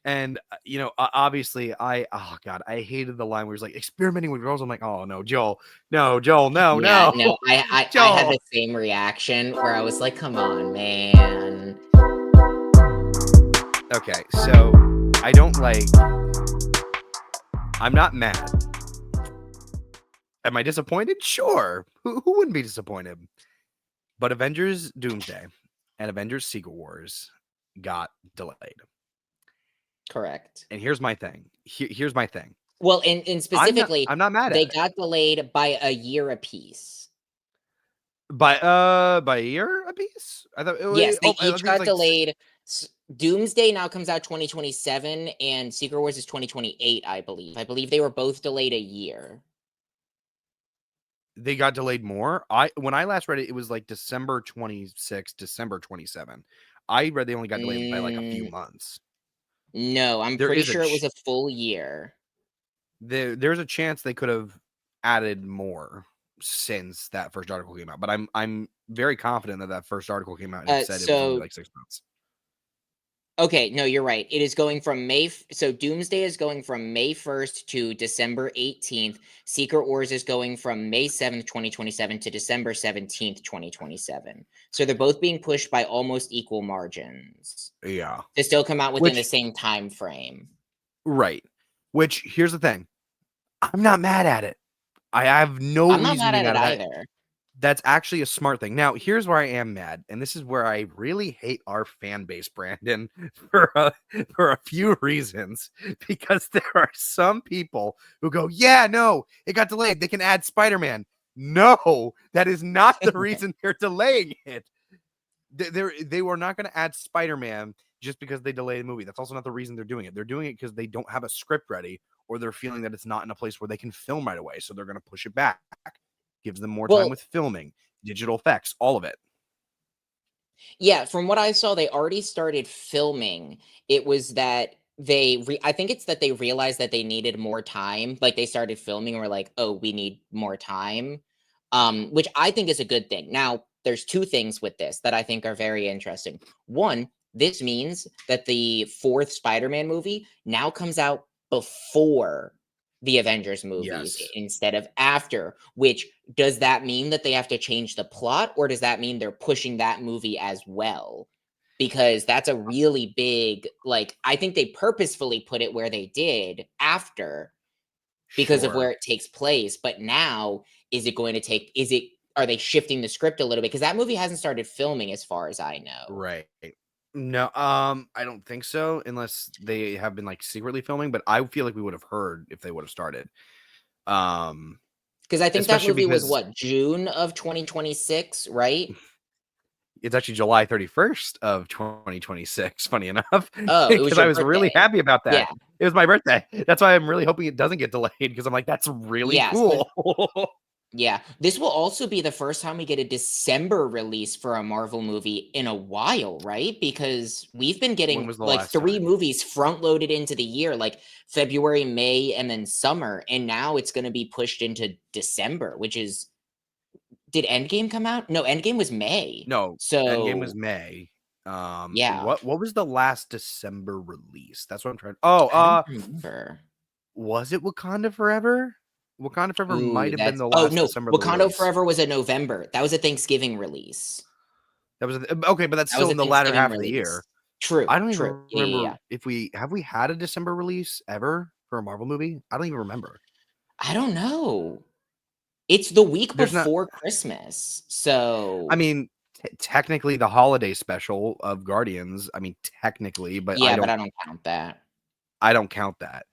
And obviously, oh god, I hated the line where he's like experimenting with girls. I'm like, oh no, Joel, no, Joel, no, Yeah, no, no, I had Joel. the same reaction where I was like, come on, man. Okay, so I don't like. I'm not mad. Am I disappointed? Sure. Who wouldn't be disappointed? But Avengers Doomsday and Avengers Secret Wars got delayed. Correct. And here's my thing. Here's my thing. Well, and specifically, I'm not mad they at it. got delayed by a year apiece. By a year apiece? I thought Yes, they I each think it's got like delayed. Doomsday now comes out 2027, and Secret Wars is 2028, I believe. I believe they were both delayed a year. they got delayed more. When I last read it, it was like December 26, December 27. I read they only got delayed by like a few months. No, I'm There pretty is a sure it was a full year. there's a chance they could have added more since that first article came out, but I'm very confident that first article came out and it said it was only So like 6 months. okay, no, you're right. It is going from so Doomsday is going from May 1st to December 18th. Secret Wars is going from May 7th, 2027 to December 17th, 2027. So they're both being pushed by almost equal margins Yeah. to still come out within the Which same time frame. right. Which here's the thing. I'm not mad at it. I have no I'm not reason to mad be at it mad at that. either. That's actually a smart thing. Now, here's where I am mad, and this is where I really hate our fan base, Brandon, for a few reasons. Because there are some people who go, "Yeah, no, it got delayed. They can add Spider-Man." No, that is not the reason they're delaying it. They were not going to add Spider-Man just because they delayed the movie. That's also not the reason they're doing it. They're doing it because they don't have a script ready, or they're feeling that it's not in a place where they can film right away. So they're going to push it back. Gives them more time Well, with filming, digital effects, all of it. yeah, from what I saw, they already started filming. It was that I think it's that they realized that they needed more time. Like they started filming and were like, "Oh, we need more time." Which I think is a good thing. Now, there's two things with this that I think are very interesting. One, this means that the fourth Spider-Man movie now comes out before the Avengers movies Yes. instead of after, which does that mean that they have to change the plot, or does that mean they're pushing that movie as well? Because that's a really big, like, I think they purposefully put it where they did after because of Sure. where it takes place. But now, are they shifting the script a little bit? Because that movie hasn't started filming as far as I know. Right. No, I don't think so, unless they have been like secretly filming, but I feel like we would have heard if they would have started. Because I think that Especially movie was because what, June of 2026, right? it's actually July 31st of 2026, funny enough, Oh, it was because I your was really birthday. happy about Yeah. that. It was my birthday. That's why I'm really hoping it doesn't get delayed because I'm like, that's really Yeah. So cool. yeah, this will also be the first time we get a December release for a Marvel movie in a while, right? Because we've been When getting was the like last three time? movies front loaded into the year, like February, May, and then summer. And now it's going to be pushed into December, which is, did Endgame come out? No, Endgame was May. No, Endgame was So, May. yeah, What was the last December release? That's what I'm trying. I don't remember. Was it Wakanda Forever? Wakanda Forever might Ooh, have been the oh last no, December Wakanda release. Forever was a November. That was a Thanksgiving release. That was okay, but that's That was still a in the latter Thanksgiving half of the year. release. True, I don't true. even Yeah, yeah, remember yeah. if we had a December release ever for a Marvel movie. I don't even remember. I don't know. It's the week There's not. before Christmas. I So, mean, technically the holiday special of Guardians. I mean, technically, but yeah, but I don't count that. I don't count that.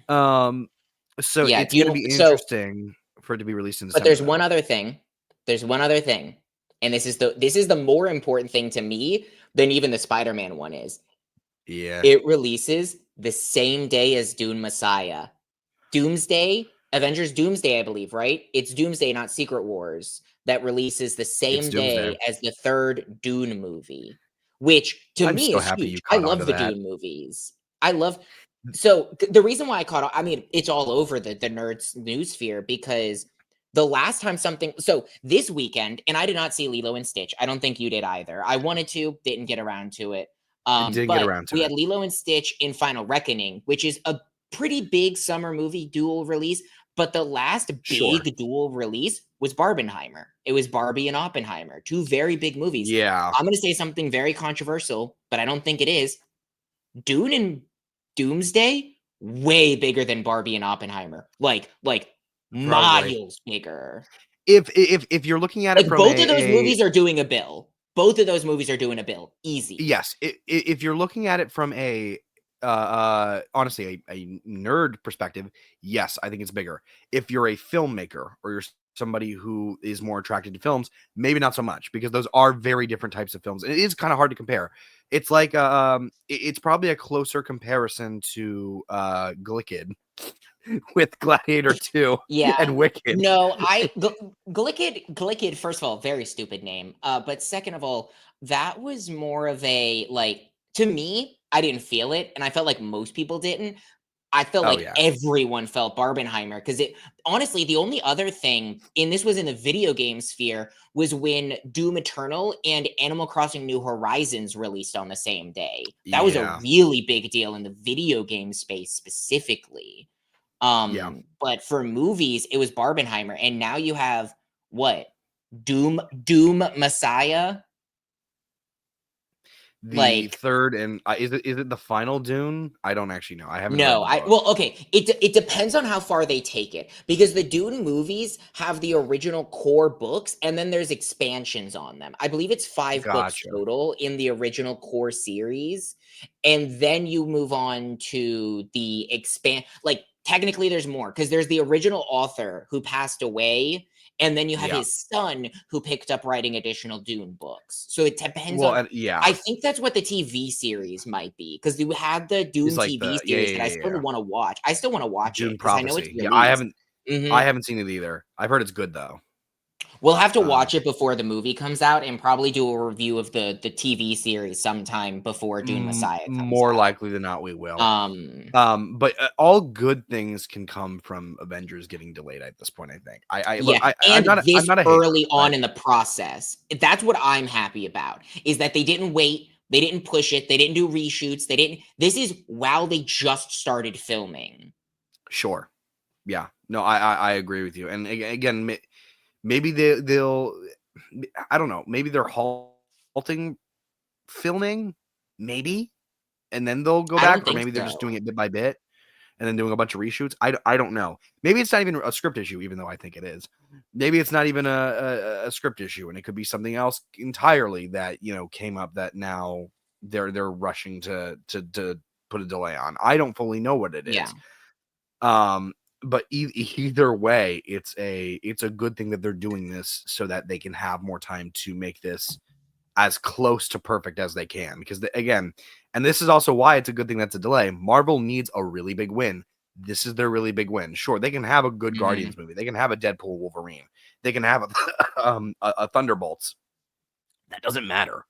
Um, so Yeah, it's going to be interesting for it to be released in but December, there's one though. other thing. There's one other thing. And this is the more important thing to me than even the Spider-Man one is. Yeah, It releases the same day as Dune Messiah. Doomsday, Avengers Doomsday, I believe, right? It's Doomsday, not Secret Wars, that releases the it's same Doomsday. day as the third Dune movie, which to I'm me so is happy huge. you I caught on love to the that. Dune movies. I love the reason why I caught on, I mean, it's all over the nerds news sphere because the last time something this weekend, and I did not see Lilo and Stitch. I don't think you did either. I wanted to, didn't get around to it. Didn't get But around to we it. had Lilo and Stitch in Final Reckoning, which is a pretty big summer movie dual release. But the last Sure. big dual release was Barbenheimer. It was Barbie and Oppenheimer, two very big movies. Yeah. I'm going to say something very controversial, but I don't think it is. Dune and Doomsday, way bigger than Barbie and Oppenheimer. Like Probably. miles bigger. If you're looking at it Like from both of those a movies are doing a bill. Both of those movies are doing a bill. Easy. yes, if you're looking at it from a honestly a nerd perspective, yes, I think it's bigger. If you're a filmmaker or you're somebody who is more attracted to films, maybe not so much because those are very different types of films. It is kind of hard to compare. It's like it's probably a closer comparison to Glicked with Gladiator 2 Yeah. and Wicked. No, Glicked, first of all, very stupid name. But second of all, that was more of a like to me, I didn't feel it, and I felt like most people didn't. I felt Oh like yeah. everyone felt Barbenheimer because it honestly, the only other thing, and this was in the video game sphere, was when Doom Eternal and Animal Crossing New Horizons released on the same day. That was a Yeah. really big deal in the video game space specifically. Yeah. But for movies, it was Barbenheimer, and now you have what? Doom Messiah? The Like third and is it the final Dune? I don't actually know. I haven't read no, the I book. well, okay. It depends on how far they take it because the Dune movies have the original core books and then there's expansions on them. I believe it's 5 books Gotcha. total in the original core series, and then you move on to the expand. Like technically, there's more because there's the original author who passed away, and then you have Yeah. his son who picked up writing additional Dune books. So it depends Well, on and yeah, I think that's what the TV series might be, because you had the it's Dune like TV the series that I yeah. still wanna watch. I still wanna watch it Dune because I know it's Prophecy. Yeah, released. I Mhm. haven't seen it either. I've heard it's good though. We'll have to Uh, watch it before the movie comes out and probably do a review of the TV series sometime before Dune Messiah comes more out. likely than not, we will. Um, But all good things can come from Avengers getting delayed at this point. I think. I look. yeah, and I'm this not a hater, early but on in the process. That's what I'm happy about, is that they didn't wait, they didn't push it, they didn't do reshoots, they didn't this is while they just started filming. sure. Yeah. No, I agree with you. And again, maybe they'll. I don't know. Maybe they're halting filming, maybe, and then they'll go I don't back, or think maybe they're just doing so. it bit by bit and then doing a bunch of reshoots. I don't know. Maybe it's not even a script issue, even though I think it is. Maybe it's not even a script issue, and it could be something else entirely that came up that now they're rushing to put a delay on. I don't fully know what it Yeah. is. Um, but either way, it's a good thing that they're doing this so that they can have more time to make this as close to perfect as they can. Because again, and this is also why it's a good thing that's a delay. Marvel needs a really big win. This is their really big win. Sure, they can have a good Mhm. Guardians movie. They can have a Deadpool Wolverine. They can have a Thunderbolts. That doesn't matter.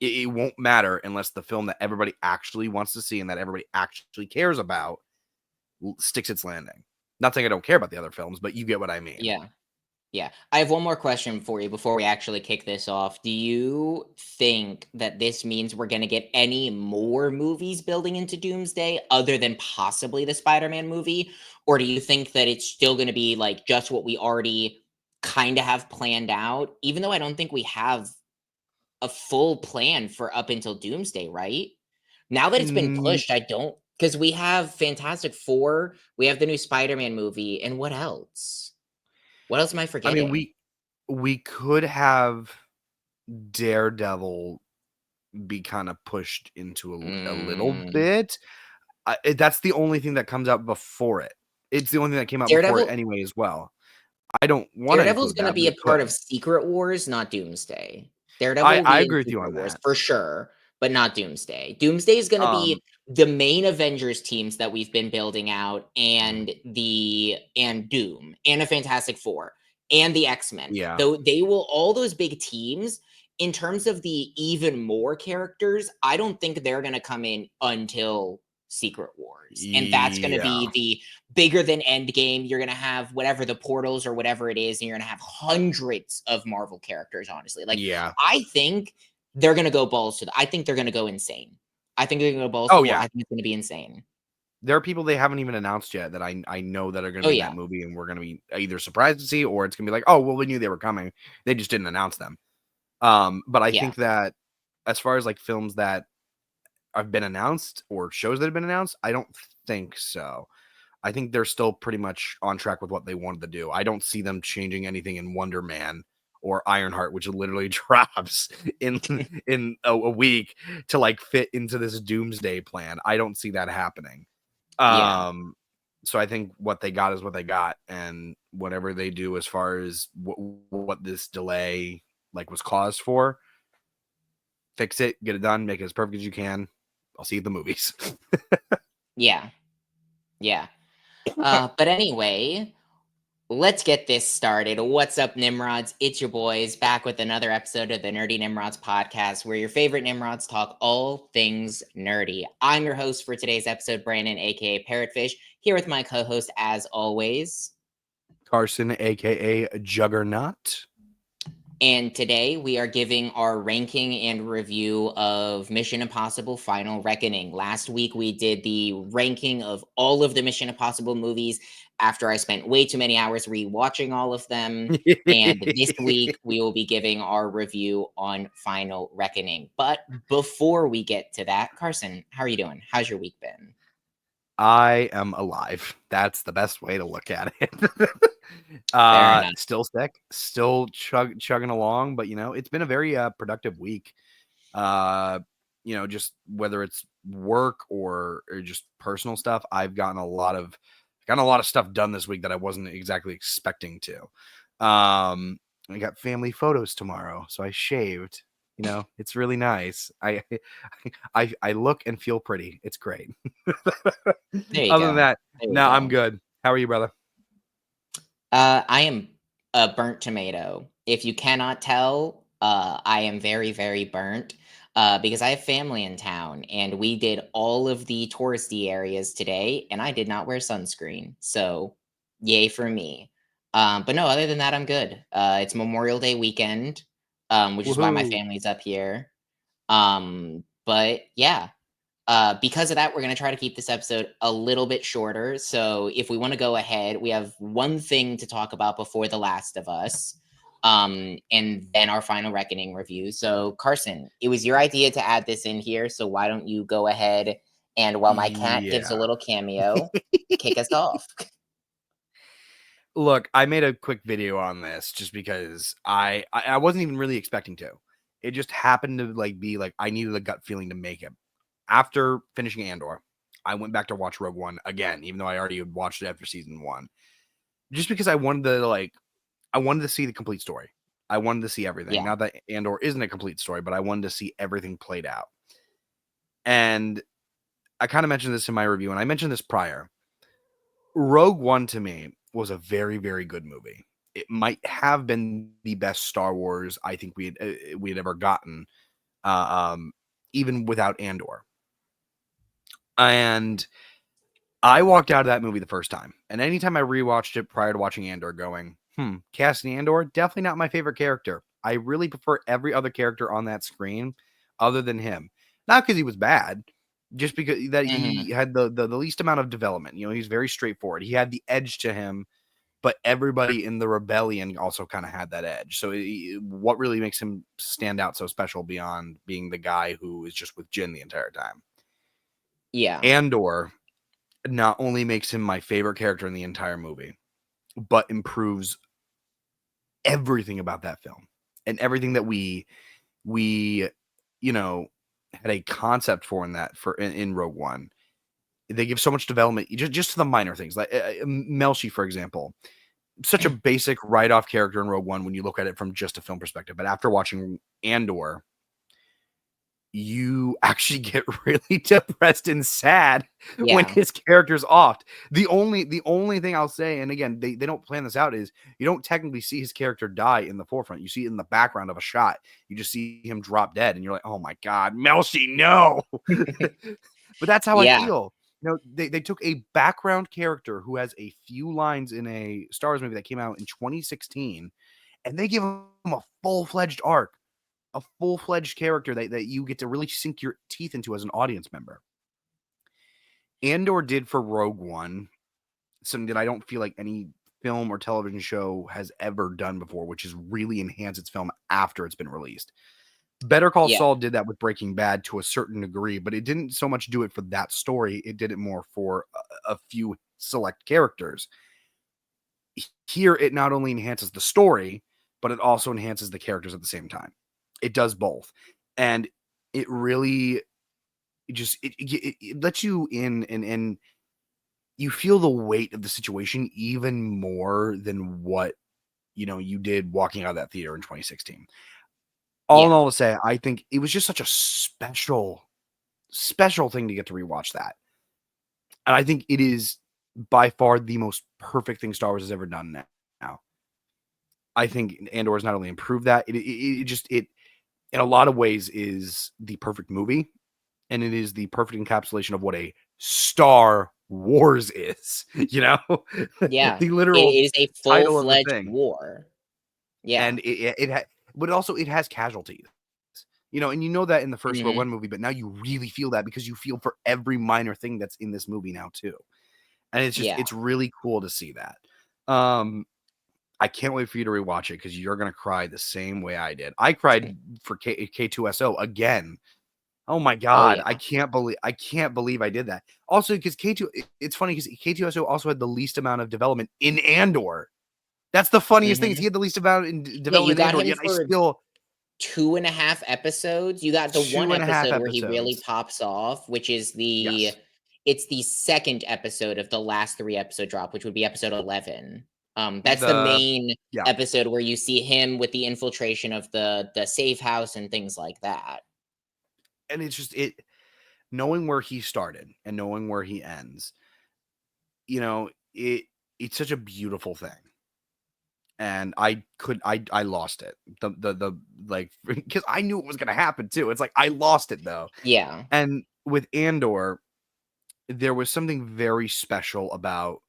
It won't matter unless the film that everybody actually wants to see and that everybody actually cares about sticks its landing. Not saying I don't care about the other films, but you get what I mean. Yeah. Yeah. I have one more question for you before we actually kick this off. Do you think that this means we're going to get any more movies building into Doomsday other than possibly the Spider-Man movie? Or do you think that it's still going to be like just what we already kind of have planned out? Even though I don't think we have a full plan for up until Doomsday, right? Now that it's been Mm, pushed, I don't, because we have Fantastic Four, we have the new Spider-Man movie, and what else? What else am I I mean, forgetting? we could have Daredevil be kind of pushed into a little Mm, bit. That's the only thing that comes out before it. It's the only thing that came out before it Daredevil anyway as well. I don't want to Daredevil's include gonna that, but be a it part of could. Secret Wars, not Doomsday. Daredevil will I be in agree with you Secret on Wars that. for sure, but not Doomsday. Doomsday is gonna Um, be the main Avengers teams that we've been building out, mhm, and Doom, and a Fantastic Four, and the X-Men. yeah, Though they will all those big teams, in terms of the even more characters, I don't think they're gonna come in until Secret Wars. And that's gonna yeah, be the bigger than Endgame. You're gonna have whatever the portals or whatever it is, and you're gonna have hundreds of Marvel characters. Honestly, like yeah. I think they're gonna go balls to the. I think they're gonna go insane. I think they're gonna go both Oh, school. yeah. I think it's gonna be insane. There are people they haven't even announced yet that I know that are gonna Oh, be in that yeah. movie, and we're gonna be either surprised to see, or it's gonna be like, "Oh, well, we knew they were coming. They just didn't announce them." But I Yeah. think that as far as, like, films that have been announced or shows that have been announced, I don't think so. I think they're still pretty much on track with what they wanted to do. I don't see them changing anything in Wonder Man or Ironheart, which literally drops in a week to like fit into this doomsday plan. I don't see that happening. Yeah. Um, so I think what they got is what they got, and whatever they do as far as what this delay like was caused for, fix it, get it done, make it as perfect as you can. I'll see you at the movies. Yeah. Yeah. But anyway, let's get this started. What's up, Nimrods? It's your boys back with another episode of the Nerdy Nimrods podcast, where your favorite Nimrods talk all things nerdy. I'm your host for today's episode, Brandon, aka Parrotfish, here with my co host, as always. Carson, aka Juggernaut. And today we are giving our ranking and review of Mission Impossible Final Reckoning. Last week we did the ranking of all of the Mission Impossible movies after I spent way too many hours rewatching all of them. And this week we will be giving our review on Final Reckoning. But before we get to that, Carson, how are you doing? How's your week been? I am alive. That's the best way to look at it. Fair enough. Still sick, still chugging along, but it's been a very productive week. Uh, just whether it's work or just personal stuff, I've gotten a lot of stuff done this week that I wasn't exactly expecting to. I got family photos tomorrow, so I shaved. It's really nice. I look and feel pretty. It's great. There you Other than go. that, There you no, I'm go. good. How are you, brother? I am a burnt tomato. If you cannot tell, I am very, very burnt because I have family in town and we did all of the touristy areas today and I did not wear sunscreen. So, yay for me. But no, other than that, I'm good. It's Memorial Day weekend, which is why my Woohoo! family's up here. But yeah, because of that, we're going to try to keep this episode a little bit shorter. So, if we want to go ahead, we have one thing to talk about before The Last of Us, and then our Final Reckoning review. So, Carson, it was your idea to add this in here. So, why don't you go ahead and, while my cat gives a Yeah. little cameo, kick us off? Look, I made a quick video on this just because I wasn't even really expecting to. It just happened to be like I needed a gut feeling to make it. After finishing Andor, I went back to watch Rogue One again, even though I already had watched it after season one. Just because I wanted to see the complete story. I wanted to see everything. Yeah, Not that Andor isn't a complete story, but I wanted to see everything played out. And I kind of mentioned this in my review, and I mentioned this prior. Rogue One to me was a very, very good movie. It might have been the best Star Wars I think we had ever gotten, uh, um, even without Andor. And I walked out of that movie the first time, and anytime I rewatched it prior to watching Andor, going, Cassian Andor, definitely not my favorite character. I really prefer every other character on that screen other than him. Not because he was bad, just because that hmm he had the least amount of development. He's very straightforward. He had the edge to him, but everybody in the rebellion also kind of had that edge. So what really makes him stand out so special beyond being the guy who is just with Jin the entire time? yeah, Andor not only makes him my favorite character in the entire movie, but improves everything about that film and everything that we you know had a concept for in Rogue One. They give so much development just to the minor things, like Melshi, for example. Such a basic write-off character in Rogue One when you look at it from just a film perspective, but after watching Andor, you actually get really depressed and sad when yeah, his character's off. The only thing I'll say, and again, they don't plan this out, is you don't technically see his character die in the forefront. You see it in the background of a shot. You just see him drop dead, and you're like, oh my God, Melshi, no. But that's how I yeah, feel. They took a background character who has a few lines in a Star Wars movie that came out in 2016, and they give him a full-fledged arc. a full-fledged character that you get to really sink your teeth into as an audience member. Andor did for Rogue One something that I don't feel like any film or television show has ever done before, which is really enhance its film after it's been released. Better Call Yeah. Saul did that with Breaking Bad to a certain degree, but it didn't so much do it for that story. It did it more for a few select characters. Here, it not only enhances the story, but it also enhances the characters at the same time. It does both. And it really just it lets you in, and you feel the weight of the situation even more than what you did walking out of that theater in 2016. All in Yeah. all, to say, I think it was just such a special thing to get to rewatch that. And I think it is by far the most perfect thing Star Wars has ever done now. I think Andor has not only improved that, it in a lot of ways is the perfect movie, and it is the perfect encapsulation of what a Star Wars is, Yeah. the It literal is a title of the full-fledged thing. war. Yeah. And but also it has casualties, and that in the first Rogue Mhm. One movie, but now you really feel that because you feel for every minor thing that's in this movie now too. And Yeah. it's really cool to see that. Um, I can't wait for you to rewatch it because you're gonna cry the same way I did. I cried for K2SO again. Oh my Oh, god, yeah. I can't believe I did that. Also, because it's funny because K2SO also had the least amount of development in Andor. That's the funniest thing is he Mhm. had the least amount in Yeah, you development in got Andor, him yet I for still 2.5 episodes. You got the one 2.5 episode where he really episodes. pops off, which is Yes. it's the second episode of the last 3-episode drop, which would be episode 11. That's the The main Yeah, episode where you see him with the infiltration of the safe house and things like that. and it's just it knowing where he started and knowing where he ends, you know, it it's such a beautiful thing. And I lost it. The like because I knew it was gonna happen too. It's like I lost it though. Yeah. And with Andor, there was something very special about,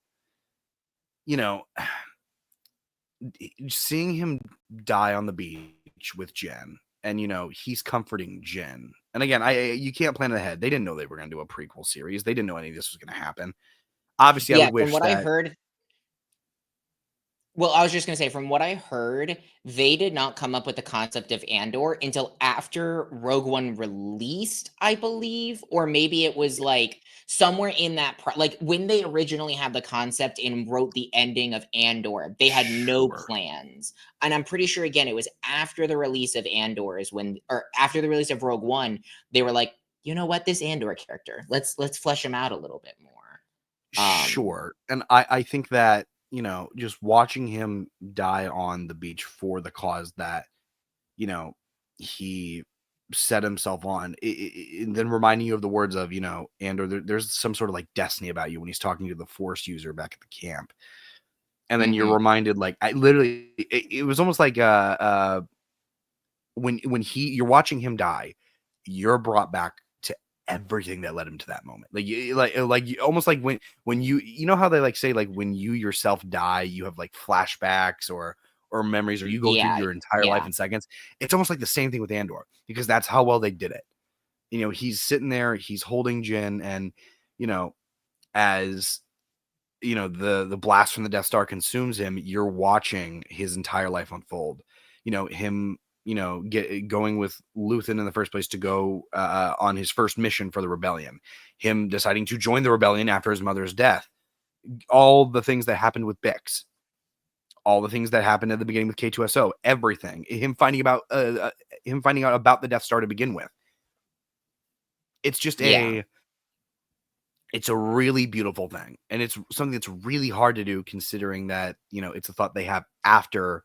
you know, seeing him die on the beach with Jen. And he's comforting Jen. And again, you can't plan ahead. They didn't know they were gonna do a prequel series. They didn't know any of this was gonna happen. Obviously, I Yeah, would from wish what I that. heard Well, I was just gonna say, from what I heard, they did not come up with the concept of Andor until after Rogue One released, I believe, or maybe it was like somewhere in that like when they originally had the concept and wrote the ending of Andor, they had no Sure. plans. And I'm pretty sure again it was after the release of Andor is when or after the release of Rogue One, they were like, you know what, this Andor character, let's flesh him out a little bit more. Um, Sure. And I think that, just watching him die on the beach for the cause that, you know, he set himself on, and then reminding you of the words of, Andor, there's some sort of like destiny about you when he's talking to the Force user back at the camp. And then you're mhm, reminded, like, I literally, it was almost like, when you're watching him die, you're brought back to everything that led him to that moment. Almost like when you know how they like say like when you yourself die, you have like flashbacks or memories, or you go through yeah, your entire life yeah, in seconds. It's almost like the same thing with Andor because that's how well they did it. He's sitting there, he's holding Jin, and you know, as the blast from the Death Star consumes him, you're watching his entire life unfold. Him, going with Luthen in the first place to go on his first mission for the rebellion, him deciding to join the rebellion after his mother's death, all the things that happened with Bix, all the things that happened at the beginning with K2SO, everything, him finding out about the Death Star to begin with. It's just yeah. it's a really beautiful thing, and it's something that's really hard to do considering that it's a thought they have after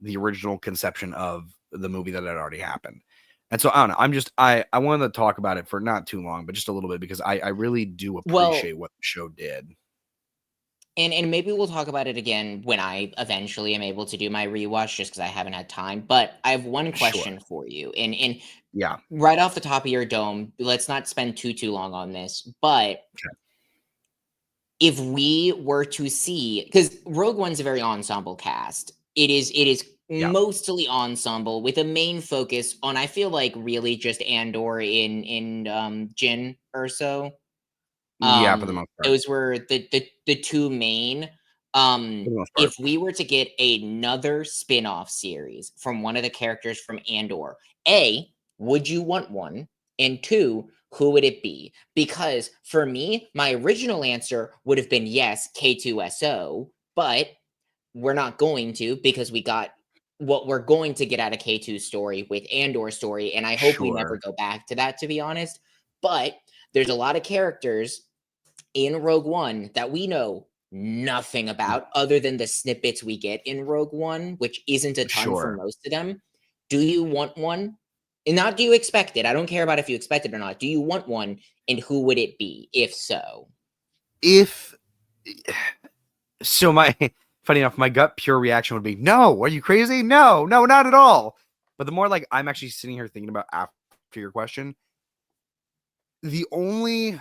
the original conception of the movie that had already happened. And so I don't know, I wanted to talk about it for not too long, but just a little bit because I really do Well, appreciate what the show did. and maybe we'll talk about it again when I eventually am able to do my rewatch, just because I haven't had time. But I have one Sure. question for you, and Yeah. right off the top of your dome, let's not spend too long on this. But Okay. if we were to see, because Rogue One's a very ensemble cast, it is Yeah. mostly ensemble with a main focus on, I feel like, really just Andor in Jin Urso. Yeah, for the most part. Those were the 2 main. For the most If part. we were to get another spin-off series from one of the characters from Andor, A, would you want one? And 2, who would it be? Because for me, my original answer would have been yes, K2SO, but we're not going to because we got what we're going to get out of K2's story with Andor's story, and I hope we never Sure. go back to that, to be honest. But there's a lot of characters in Rogue One that we know nothing about other than the snippets we get in Rogue One, which isn't a ton for Sure. most of them. Do you want one? And not do you expect it? I don't care about if you expect it or not. Do you want one? And who would it be, if so? If so, my funny enough, my gut pure reaction would be, no, are you crazy? No, no, not at all. But the more like I'm actually sitting here thinking about after your question, the only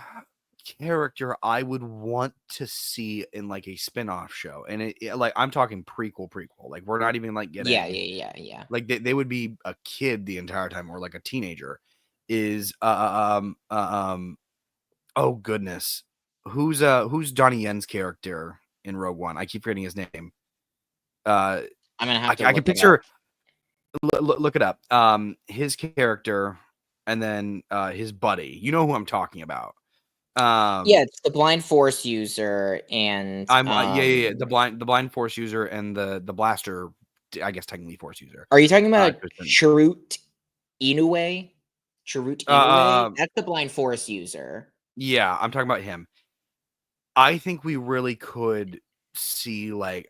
character I would want to see in like a spin-off show, and like I'm talking prequel, like we're not even like Yeah, getting yeah, yeah, yeah. like they would be a kid the entire time or like a teenager. Is oh goodness, who's Donnie Yen's character in Rogue One? I keep forgetting his name. Uh, I'm gonna have to I can look it up. picture. Look it up. His character, and then his buddy. You know who I'm talking about. Yeah, Um, it's the blind force user and I'm yeah. The blind force user and the blaster. I guess technically force user. are you talking about Kristen. Chirrut Inoue? Chirrut Uh, Inoue? uh, That's the blind force user. yeah, I'm talking about him. I think we really could see like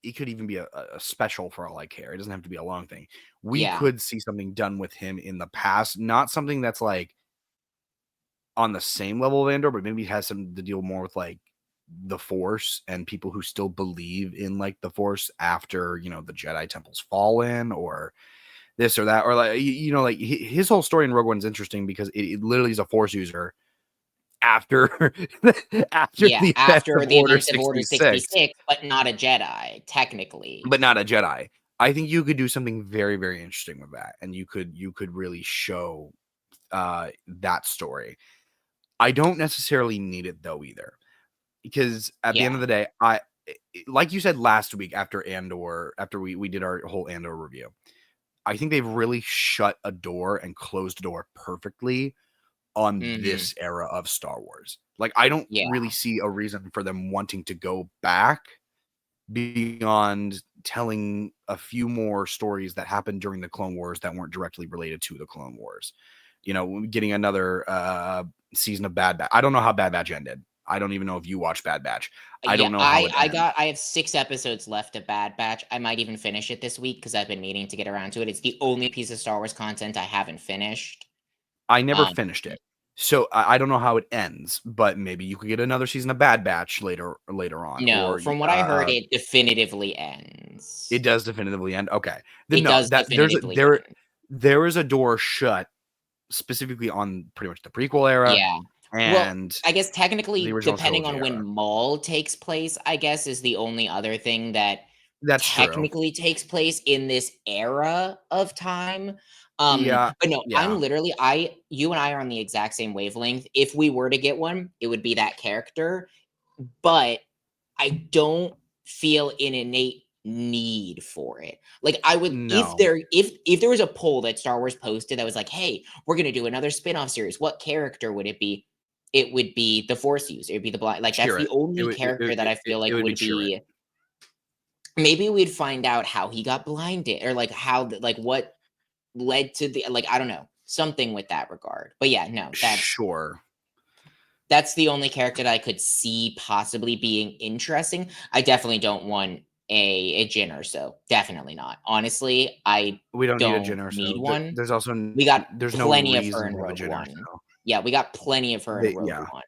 it could even be a special for all I care. It doesn't have to be a long thing. We Yeah, could see something done with him in the past, not something that's like on the same level of Andor, but maybe has some to deal more with like the Force and people who still believe in like the Force after the Jedi Temple's fallen or this or that, or like like his whole story in Rogue One's interesting because it literally is a Force user after after yeah, the events after of the Order events of Order 66, 66, but not a Jedi, technically. but not a Jedi. I think you could do something very, very interesting with that, and you could really show that story. I don't necessarily need it though either, because at the end Yeah, of the day, like you said last week after Andor, after we did our whole Andor review, I think they've really shut a door and closed a door perfectly on mhm, this era of Star Wars. Like, I don't yeah, really see a reason for them wanting to go back beyond telling a few more stories that happened during the Clone Wars that weren't directly related to the Clone Wars. Getting another season of Bad Batch. I don't know how Bad Batch ended. I don't even know if you watched Bad Batch. I yeah, don't know how it ends. I have 6 episodes left of Bad Batch. I might even finish it this week because 'cause I've been meaning to get around to it. It's the only piece of Star Wars content I haven't finished. I never Um, finished it. So I don't know how it ends, but maybe you could get another season of Bad Batch later on, no, or from what I heard, it definitively it ends. does definitively end. Okay, then It no, does that definitively end. there is a door shut specifically on pretty much the prequel era Yeah. Well, and I guess the technically, original depending trilogy on when era. Maul takes place, I guess, is the only other thing that That's true. technically takes place in this era of time. Yeah, But no, yeah, you and I are on the exact same wavelength. If we were to get one, it would be that character. But I don't feel an innate need for it. Like I would no, if there was a poll that Star Wars posted that was like, "Hey, we're going to do another spin-off series. What character would it be?" It would be the Force user. It'd be the blind. Like that's cheer the it. It only would it, character that it, I it, feel it like would be would cheer it. be. Maybe we'd find out how he got blinded or like how like what led to the like I don't know, something with that regard. But yeah, no, Sure. that's the only character that I could see possibly being interesting. I definitely don't want a Jin or so. Definitely not. Honestly, I We don't need a don't Jyn need Erso. one. There's also We got there's no plenty of her reason in to have a Rogue Jyn One. Erso. Yeah, we got plenty of her in Rogue Yeah. One.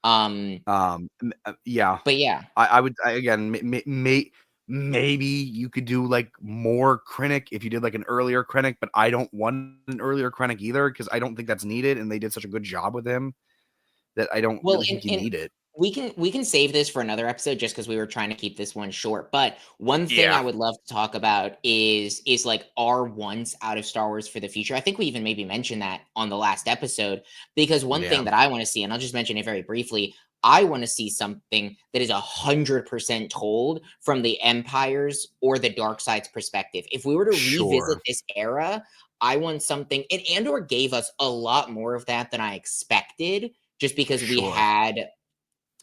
Um, Yeah. but yeah. I would again maybe you could do like more Krennic if you did like an earlier Krennic, but I don't want an earlier Krennic either because I don't think that's needed, and they did such a good job with him that I don't Well, really think you and need it. we can save this for another episode just because we were trying to keep this one short. But one thing I Yeah. would love to talk about is like our wants out of Star Wars for the future. I think we even maybe mentioned that on the last episode because one Yeah. thing that I want to see, and I'll just mention it very briefly, I want to see something that is 100% told from the Empire's or the Dark Side's perspective. If we were to revisit Sure. this era, I want something, and Andor gave us a lot more of that than I expected, just because we Sure. had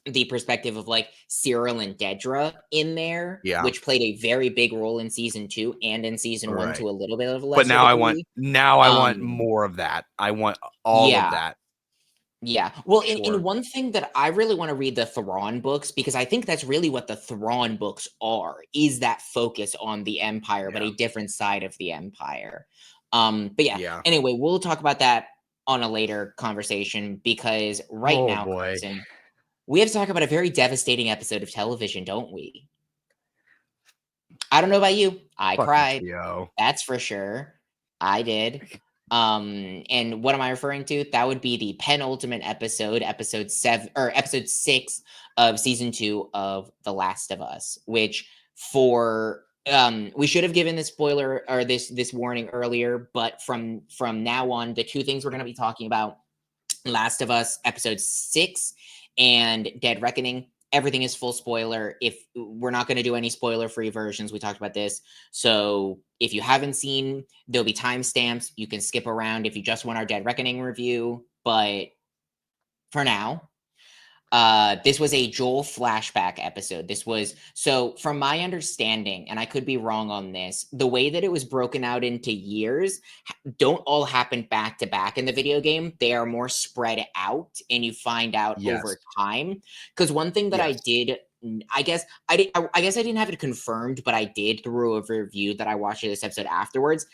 the perspective of like Cyril and Dedra in there, Yeah. which played a very big role in season 2 and in season 1 Right. to a little bit of a But lesser now degree. I want Um, more of that. I want all of yeah, that. yeah. Well, in Sure. one thing that I really want to read the Thrawn books because I think that's really what the Thrawn books are, is that focus on the Empire, but Yeah. a different side of the Empire. But yeah, Yeah. anyway, we'll talk about that on a later conversation because right Oh now, boy. Carson, we have to talk about a very devastating episode of television, don't we? I don't know about you. I Fucking cried. Tio. That's for sure. I did. And what am I referring to? That would be the penultimate episode, episode 7 or episode 6 of season 2 of The Last of Us, which for we should have given this spoiler or this warning earlier, but from now on, the two things we're going to be talking about, Last of Us episode 6 and Dead Reckoning. Everything is full spoiler. If we're not going to do any spoiler free versions, we talked about this. So if you haven't seen, there'll be timestamps. You can skip around if you just want our Dead Reckoning review. But for now, this was a Joel flashback episode. This was so, from my understanding, and I could be wrong on this, the way that it was broken out into years don't all happen back to back in the video game. They are more spread out, and you find out Yes. over time. Because one thing that I Yes. did, I guess I did, I guess I didn't have it confirmed, but I did through a review that I watched of this episode afterwards.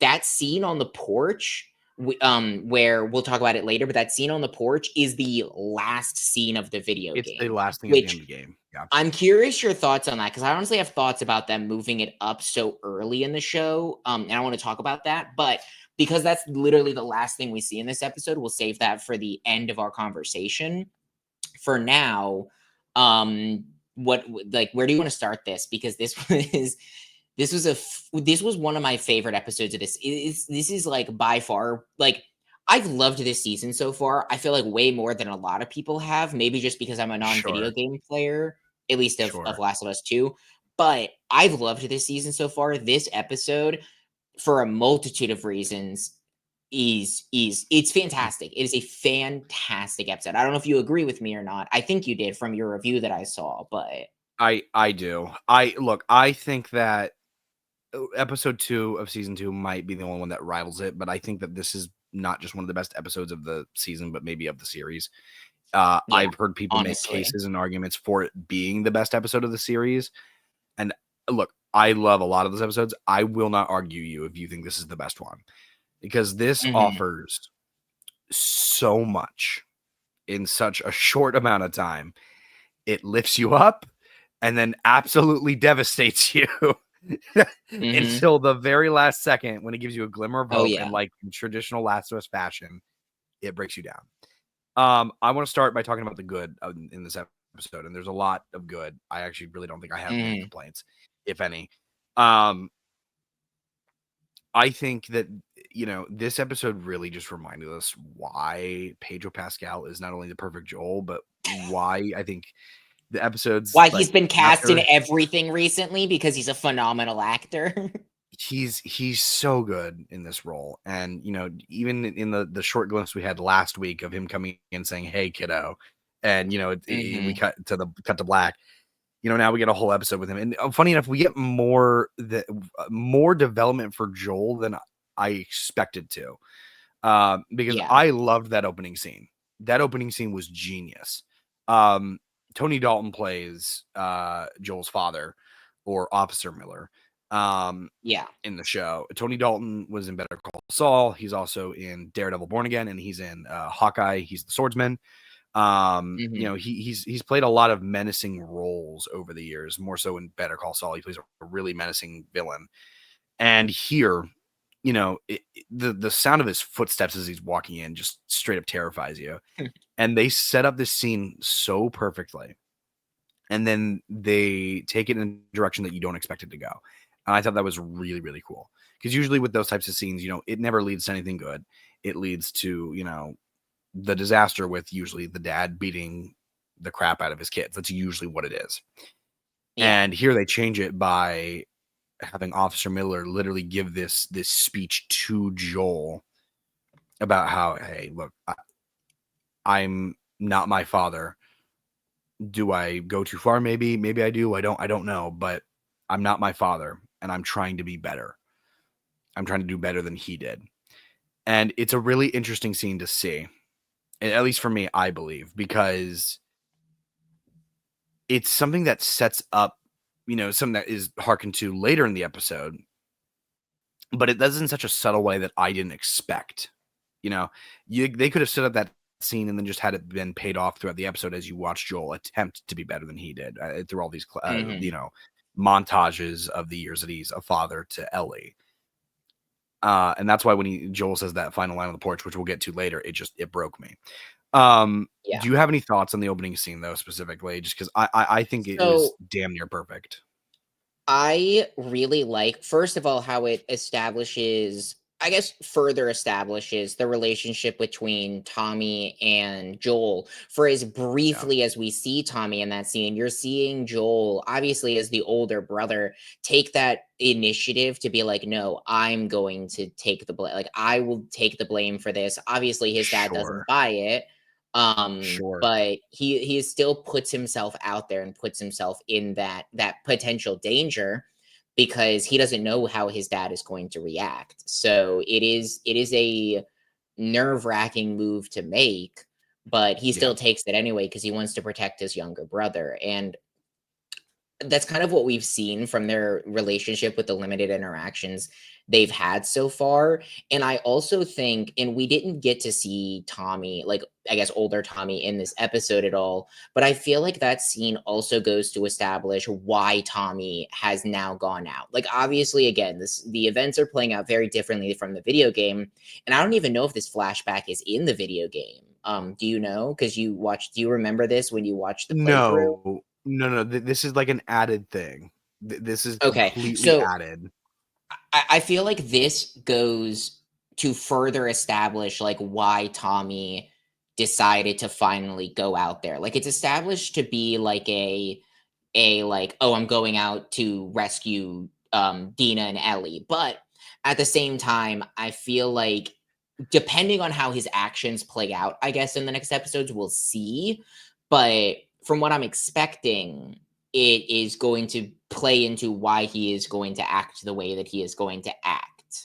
That scene on the porch where we'll talk about it later, but that scene on the porch is the last scene of the video It's the game, last thing at the end which of the game. Yeah. I'm curious your thoughts on that because I honestly have thoughts about them moving it up so early in the show. And I want to talk about that, but because that's literally the last thing we see in this episode, we'll save that for the end of our conversation. For now, what like where do you want to start this? Because this was one of my favorite episodes of this. This is like by far like I've loved this season so far. I feel like way more than a lot of people have. Maybe just because I'm a non-video Sure. game player, at least of Sure. Last of Us 2. But I've loved this season so far. This episode, for a multitude of reasons, is it's fantastic. It is a fantastic episode. I don't know if you agree with me or not. I think you did from your review that I saw, but I do. I think that episode 2 of season 2 might be the only one that rivals it, but I think that this is not just one of the best episodes of the season, but maybe of the series. yeah, I've heard people make honestly. cases and arguments for it being the best episode of the series. And look, I love a lot of those episodes. I will not argue you if you think this is the best one because this Mhm. offers so much in such a short amount of time. It lifts you up and then absolutely devastates you Mhm. until the very last second when it gives you a glimmer of Oh, hope. yeah. And like in traditional Last of Us fashion, it breaks you down. I want to start by talking about the good in this episode, and there's a lot of good. I actually really don't think I have many Mhm. complaints, if any. Um, I think that this episode really just reminded us why Pedro Pascal is not only the perfect Joel, but why I think the episodes Why he's like been cast in after everything recently because he's a phenomenal actor. he's so good in this role, and even in the short glimpse we had last week of him coming in saying, "Hey, kiddo," and we Mhm. cut to black. Now we get a whole episode with him, and funny enough, we get more development for Joel than I expected to, because Yeah. I loved that opening scene. That opening scene was genius. Um, Tony Dalton plays Joel's father, or Officer Miller, Yeah. in the show. Tony Dalton was in Better Call Saul. He's also in Daredevil Born Again, and he's in Hawkeye. He's the swordsman. Mhm. He's played a lot of menacing roles over the years, more so in Better Call Saul. He plays a really menacing villain. And here, the sound of his footsteps as he's walking in just straight up terrifies you. And they set up this scene so perfectly. And then they take it in a direction that you don't expect it to go. And I thought that was really, really cool. Because usually with those types of scenes, it never leads to anything good. It leads to, the disaster with usually the dad beating the crap out of his kids. That's usually what it is. Yeah. And here they change it by having Officer Miller literally give this speech to Joel about how, hey, look, I'm not my father. Do I go too far? Maybe I do. I don't know, but I'm not my father and I'm trying to be better. I'm trying to do better than he did. And it's a really interesting scene to see. At least for me, I believe, because it's something that sets up, something that is hearkened to later in the episode, but it does in such a subtle way that I didn't expect. They could have set up that scene and then just had it been paid off throughout the episode as you watch Joel attempt to be better than he did through all these, Mhm. montages of the years that he's a father to Ellie. And that's why when Joel says that final line on the porch, which we'll get to later, it broke me. Yeah. Do you have any thoughts on the opening scene though, specifically? Just because I think it was So damn near perfect. I really like, first of all, how it establishes, I guess, further establishes the relationship between Tommy and Joel. For as Yeah, briefly as we see Tommy in that scene, you're seeing Joel, obviously, as the older brother, take that initiative to be like, no, I'm going to take the blame. Like, I will take the blame for this. Obviously, his dad sure, doesn't buy it. sure, But he still puts himself out there and puts himself in that potential danger because he doesn't know how his dad is going to react. So it is a nerve-wracking move to make, but he yeah, still takes it anyway because he wants to protect his younger brother. And that's kind of what we've seen from their relationship with the limited interactions they've had so far. And I also think, and we didn't get to see Tommy, like, I guess, older Tommy in this episode at all, but I feel like that scene also goes to establish why Tommy has now gone out. Like, obviously, again, the events are playing out very differently from the video game. And I don't even know if this flashback is in the video game. Do you know? Because do you remember this when you watched the playthrough? no, no, no. This is like an added thing. This is Okay. completely So added. I feel like this goes to further establish like why Tommy decided to finally go out there. Like it's established to be like a like, oh, I'm going out to rescue Dina and Ellie. But at the same time, I feel like depending on how his actions play out, I guess in the next episodes we'll see. But from what I'm expecting, it is going to play into why he is going to act the way that he is going to act.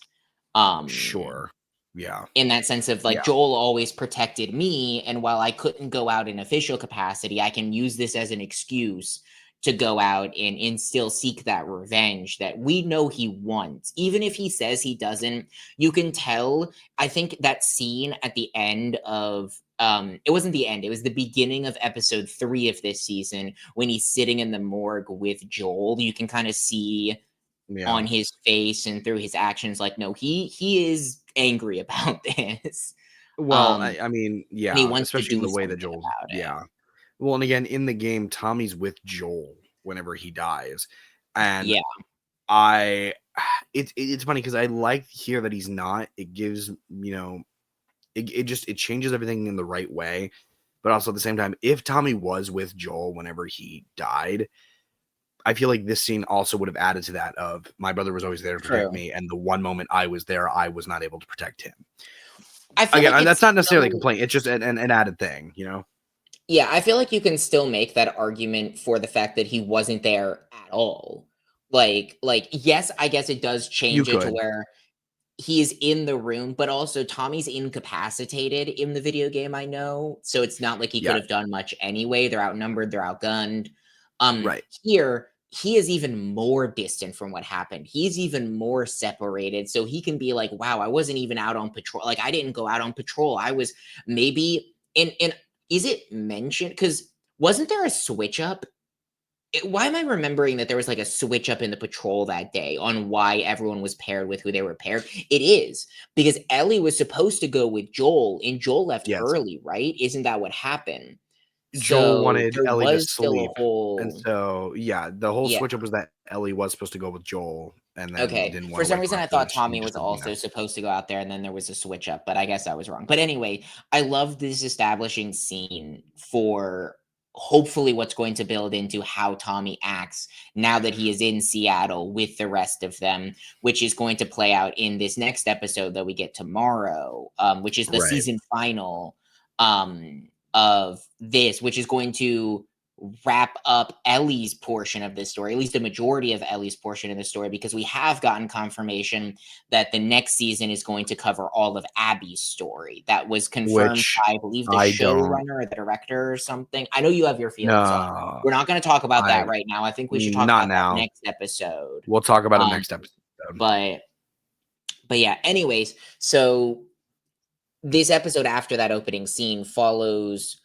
Um Sure. Yeah. in that sense of like Yeah. Joel always protected me, and while I couldn't go out in official capacity, I can use this as an excuse to go out and still seek that revenge that we know he wants. Even if he says he doesn't, you can tell. I think that scene at the end of it wasn't the end, it was the beginning of episode 3 of this season when he's sitting in the morgue with Joel. You can kind of see Yeah. on his face and through his actions like no, he is angry about this. Well, um I mean, and he yeah, wants to especially in do the way that something Joel's, about it. yeah. Well, and again, in the game, Tommy's with Joel whenever he dies, and Yeah, I, it's funny because I like here that he's not. It gives it changes everything in the right way, but also at the same time, if Tommy was with Joel whenever he died, I feel like this scene also would have added to that of my brother was always there to protect true. me, and the one moment I was there, I was not able to protect him. I feel Again, like that's it's not necessarily a still, complaint. It's just an added thing. yeah, I feel like you can still make that argument for the fact that he wasn't there at all. Like yes, I guess it does You change it to could, where he is in the room, but also Tommy's incapacitated in the video game, I know. So it's not like he could yeah, have done much anyway. They're outnumbered, they're outgunned. right, Here, he is even more distant from what happened. He's even more separated. So he can be like, wow, I wasn't even out on patrol. Like I didn't go out on patrol. I was maybe in is it mentioned? Because wasn't there a switch up Why am I remembering that there was like a switch up in the patrol that day on why everyone was paired with who they were paired? It is because Ellie was supposed to go with Joel, and Joel left Yes. early, right? Isn't that what happened? Joel So wanted there Ellie to was still a sleep, and whole so, yeah, the whole yeah. switch up was that Ellie was supposed to go with Joel and then Okay. didn't For wanna some wake her reason, up, I so thought she Tommy just was went with Dina. also supposed to go out there, and then there was a switch up, but I guess I was wrong. But anyway, I love this establishing scene for hopefully what's going to build into how Tommy acts now that he is in Seattle with the rest of them, which is going to play out in this next episode that we get tomorrow, which is the Right. season final of this, which is going to wrap up Ellie's portion of this story, at least the majority of Ellie's portion of the story, because we have gotten confirmation that the next season is going to cover all of Abby's story. That was confirmed Which by, I believe, the I don't showrunner or the director or something. I know you have your feelings on it. no, We're not going to talk about I that right now. I think we should talk not about that now. next episode. We'll talk about it Um, next episode. but yeah, anyways, so this episode after that opening scene follows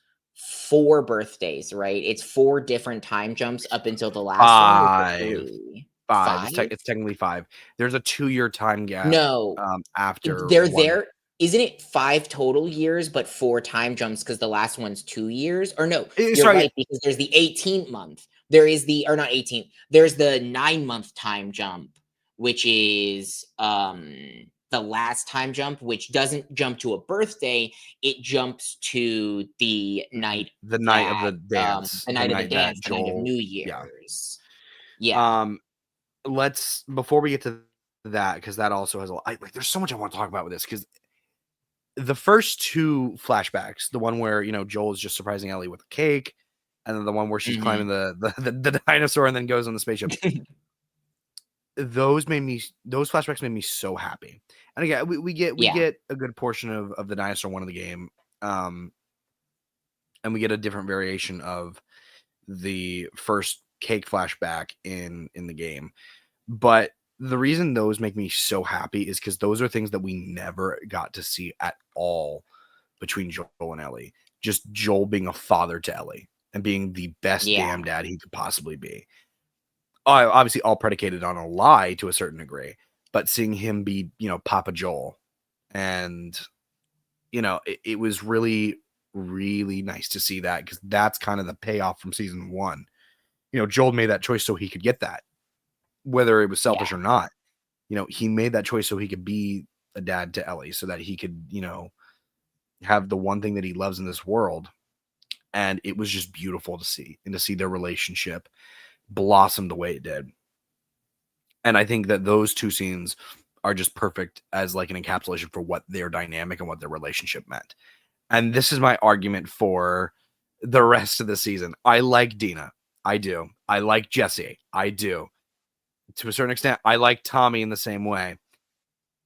4 birthdays, right? It's 4 different time jumps up until the last one, or is it 5. 3? 5. 5? It's technically 5. There's a 2-year time gap, No, after they're 1. there isn't it 5 total years, but 4 time jumps because the last one's 2 years? Or no, you're Sorry, right, because there's the 18th month. There is the or not 18th, there's the 9-month time jump, which is, the last time jump, which doesn't jump to a birthday, it jumps to the night of the dance, the the night of the night that dance, the night of Joel New yeah. Year's. Yeah. Um, let's before we get to that, because that also has a lot like, there's so much I wanna talk about with this, because the first 2 flashbacks, the one where, Joel is just surprising Ellie with a cake, and then the one where she's climbing Mhm. the dinosaur and then goes on the spaceship. Those flashbacks made me so happy. And again, we Yeah. get a good portion of the dinosaur one in the game, um, and we get a different variation of the first cake flashback in the game. But the reason those make me so happy is because those are things that we never got to see at all between Joel and Ellie. Just Joel being a father to Ellie and being the best Yeah. damn dad he could possibly be. Obviously, all predicated on a lie to a certain degree, but seeing him be, Papa Joel, and it was really, really nice to see that, because that's kind of the payoff from season 1. Joel made that choice so he could get that, whether it was selfish Yeah. or not. He made that choice so he could be a dad to Ellie, so that he could, have the one thing that he loves in this world. And it was just beautiful to see, and to see their relationship blossom the way it did. And I think that those 2 scenes are just perfect as like an encapsulation for what their dynamic and what their relationship meant. And this is my argument for the rest of the season. I like Dina. I do. I like Jesse. I do. To a certain extent, I like Tommy in the same way.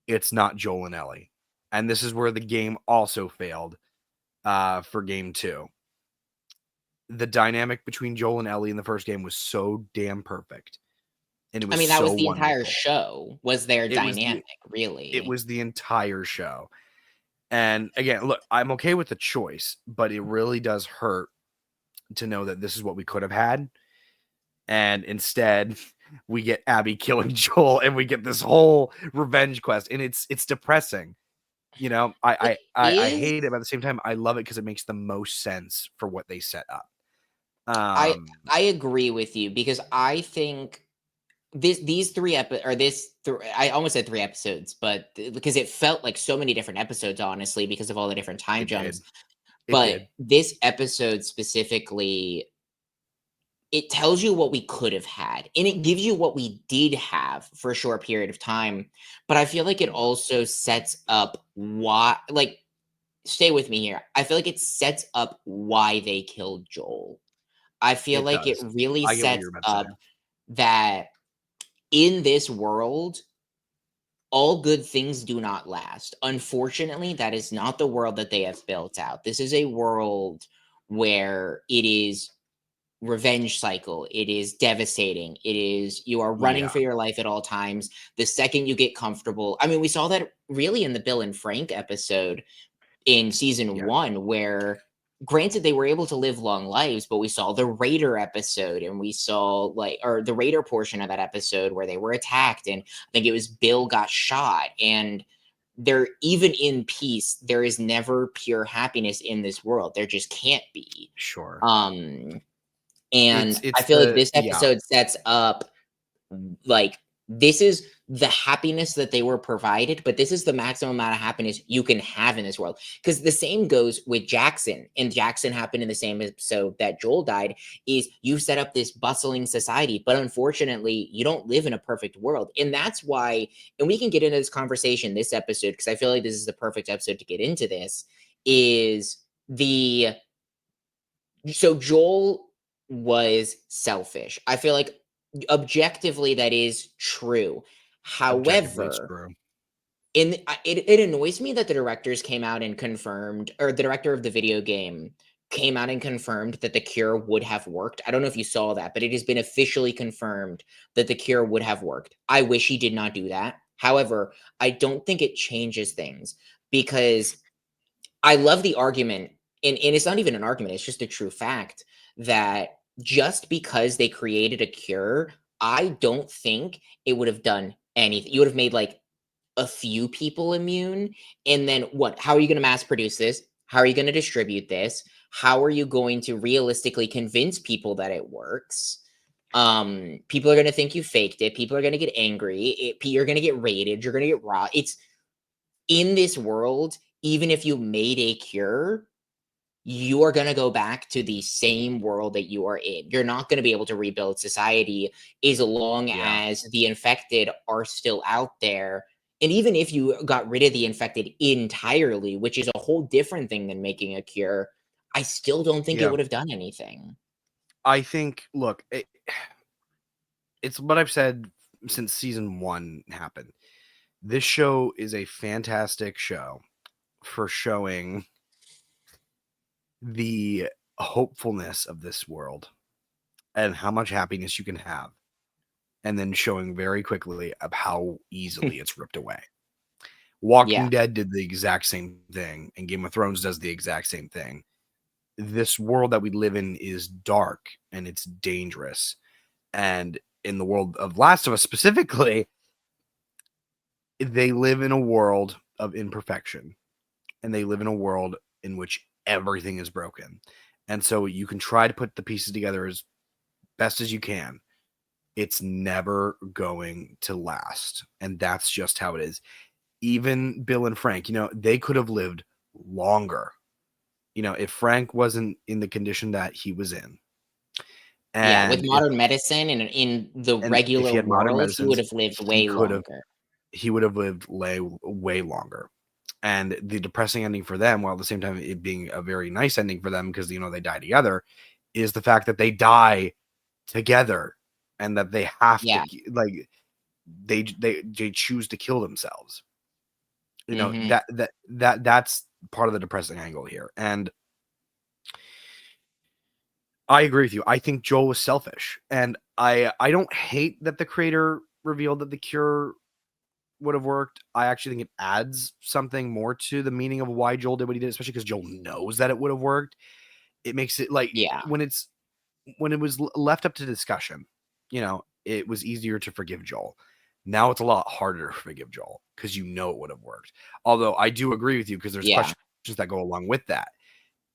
It's not Joel and Ellie. And this is where the game also failed, for game 2. The dynamic between Joel and Ellie in the first game was so damn perfect, and it I was mean, that so was the entire wonderful. show, was their It was the dynamic, really. entire show. And again, look, I'm okay with the choice, but it really does hurt to know that this is what we could have had, and instead we get Abby killing Joel, and we get this whole revenge quest, and it's depressing. It I is hate it, but at the same time, I love it because it makes the most sense for what they set up. I Um, I agree with you because I think these 3 epi or this thr I almost said 3 episodes, but because it felt like so many different episodes, honestly, because of all the different time it jumps. did. It But did. this episode specifically, it tells you what we could have had, and it gives you what we did have for a short period of time. But I feel like it also sets up why, like, stay with me here. I feel like it sets up why they killed Joel. I feel It like it does. really I get what sets you're about to say. up that in this world, all good things do not last. Unfortunately, that is not the world that they have built out. This is a world where it is revenge cycle. It is devastating. It is you are running Yeah. for your life at all times. The second you get comfortable, I mean, we saw that really in the Bill and Frank episode in season Yes. 1 where granted, they were able to live long lives, but we saw the Raider episode, and we saw or the Raider portion of that episode where they were attacked, and I think it was Bill got shot, and there, even in peace, there is never pure happiness in this world. There just can't be. Sure. Um, and It's I feel like this yeah, episode sets up like this is the happiness that they were provided, but this is the maximum amount of happiness you can have in this world. Because the same goes with Jackson, and Jackson happened in the same episode that Joel died. Is you set up this bustling society, but unfortunately, you don't live in a perfect world, and that's why. And we can get into this conversation this episode because I feel like this is the perfect episode to get into this. Is the so Joel was selfish. I feel like objectively that is true. objectively, it's However, true. it annoys me that the directors came out and confirmed, or the director of the video game came out and confirmed that the cure would have worked. I don't know if you saw that, but it has been officially confirmed that the cure would have worked. I wish he did not do that. However, I don't think it changes things because I love the argument, and it's not even an argument, it's just a true fact that just because they created a cure, I don't think it would have done anything. You would have made like a few people immune, and then what? How are you going to mass produce this? How are you going to distribute this? How are you going to realistically convince people that it works? People are going to think you faked it. People are going to get angry. You're going to get raided. You're going to get raw. It's in this world, even if you made a cure, you are going to go back to the same world that you are in. You're not going to be able to rebuild society as long Yeah. as the infected are still out there. And even if you got rid of the infected entirely, which is a whole different thing than making a cure, I still don't think it Yeah. would have done anything. I think, look, it's what I've said since season 1 happened. This show is a fantastic show for showing the hopefulness of this world and how much happiness you can have, and then showing very quickly of how easily it's ripped away. Walking Yeah. Dead did the exact same thing, and Game of Thrones does the exact same thing. This world that we live in is dark and it's dangerous. And in the world of Last of Us specifically, they live in a world of imperfection, and they live in a world in which everything is broken. And so you can try to put the pieces together as best as you can. It's never going to last. And that's just how it is. Even Bill and Frank, they could have lived longer. If Frank wasn't in the condition that he was in, Yeah. With and if modern medicine and in the and if regular he had modern world, he would medicines, have lived he way could have longer. he would have lived way longer. And the depressing ending for them, while at the same time it being a very nice ending for them because they die together, is the fact that they die together and that they have to Yeah. like they choose to kill themselves. Hmm. That's part of the depressing angle here. And I agree with you. I think Joel was selfish, and I don't hate that the creator revealed that the cure would have worked. I actually think it adds something more to the meaning of why Joel did what he did, especially because Joel knows that it would have worked. It makes it like Yeah. when it was left up to discussion, it was easier to forgive Joel. Now it's a lot harder to forgive Joel because it would have worked. Although I do agree with you because there's Yeah. questions that go along with that.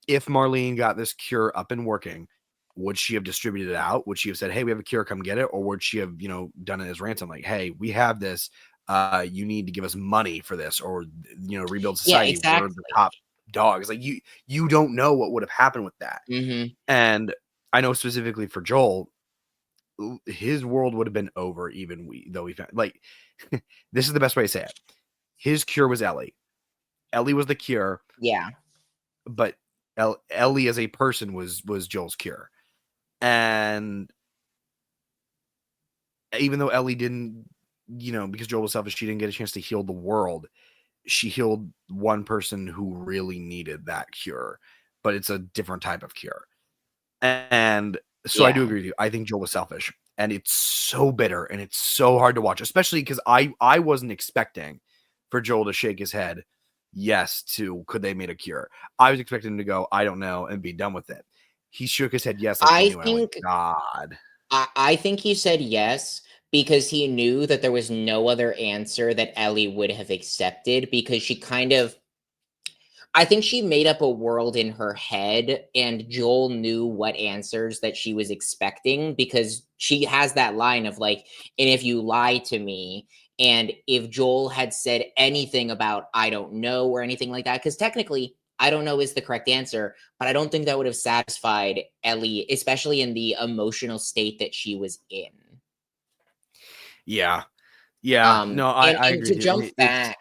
If Marlene got this cure up and working, would she have distributed it out? Would she have said, "Hey, we have a cure, come get it," or would she have, done it as ransom, like, "Hey, we have this. You need to give us money for this, or rebuild Yeah, society. We're the exactly. top dogs." Like you don't know what would have happened with that. Mhm. And I know specifically for Joel, his world would have been over even though we found like this is the best way to say it. His cure was Ellie. Ellie was the cure, Yeah. but Ellie as a person was Joel's cure. And even though Ellie didn't, because Joel was selfish, she didn't get a chance to heal the world. She healed one person who really needed that cure, but it's a different type of cure. And so I do Yeah. agree with you. I think Joel was selfish, and it's so bitter and it's so hard to watch, especially because I wasn't expecting for Joel to shake his head yes to could they made a cure. I was expecting him to go, I don't know, and be done with it. He shook his head yes, like he I knew, and I went, think God. I think he said yes because he knew that there was no other answer that Ellie would have accepted because she kind of I think she made up a world in her head, and Joel knew what answers that she was expecting because she has that line of like, and if you lie to me, and if Joel had said anything about I don't know or anything like that, because technically I don't know is the correct answer, but I don't think that would have satisfied Ellie, especially in the emotional state that she was in. Yeah. Yeah. No, I And agree to with you. And jump it's back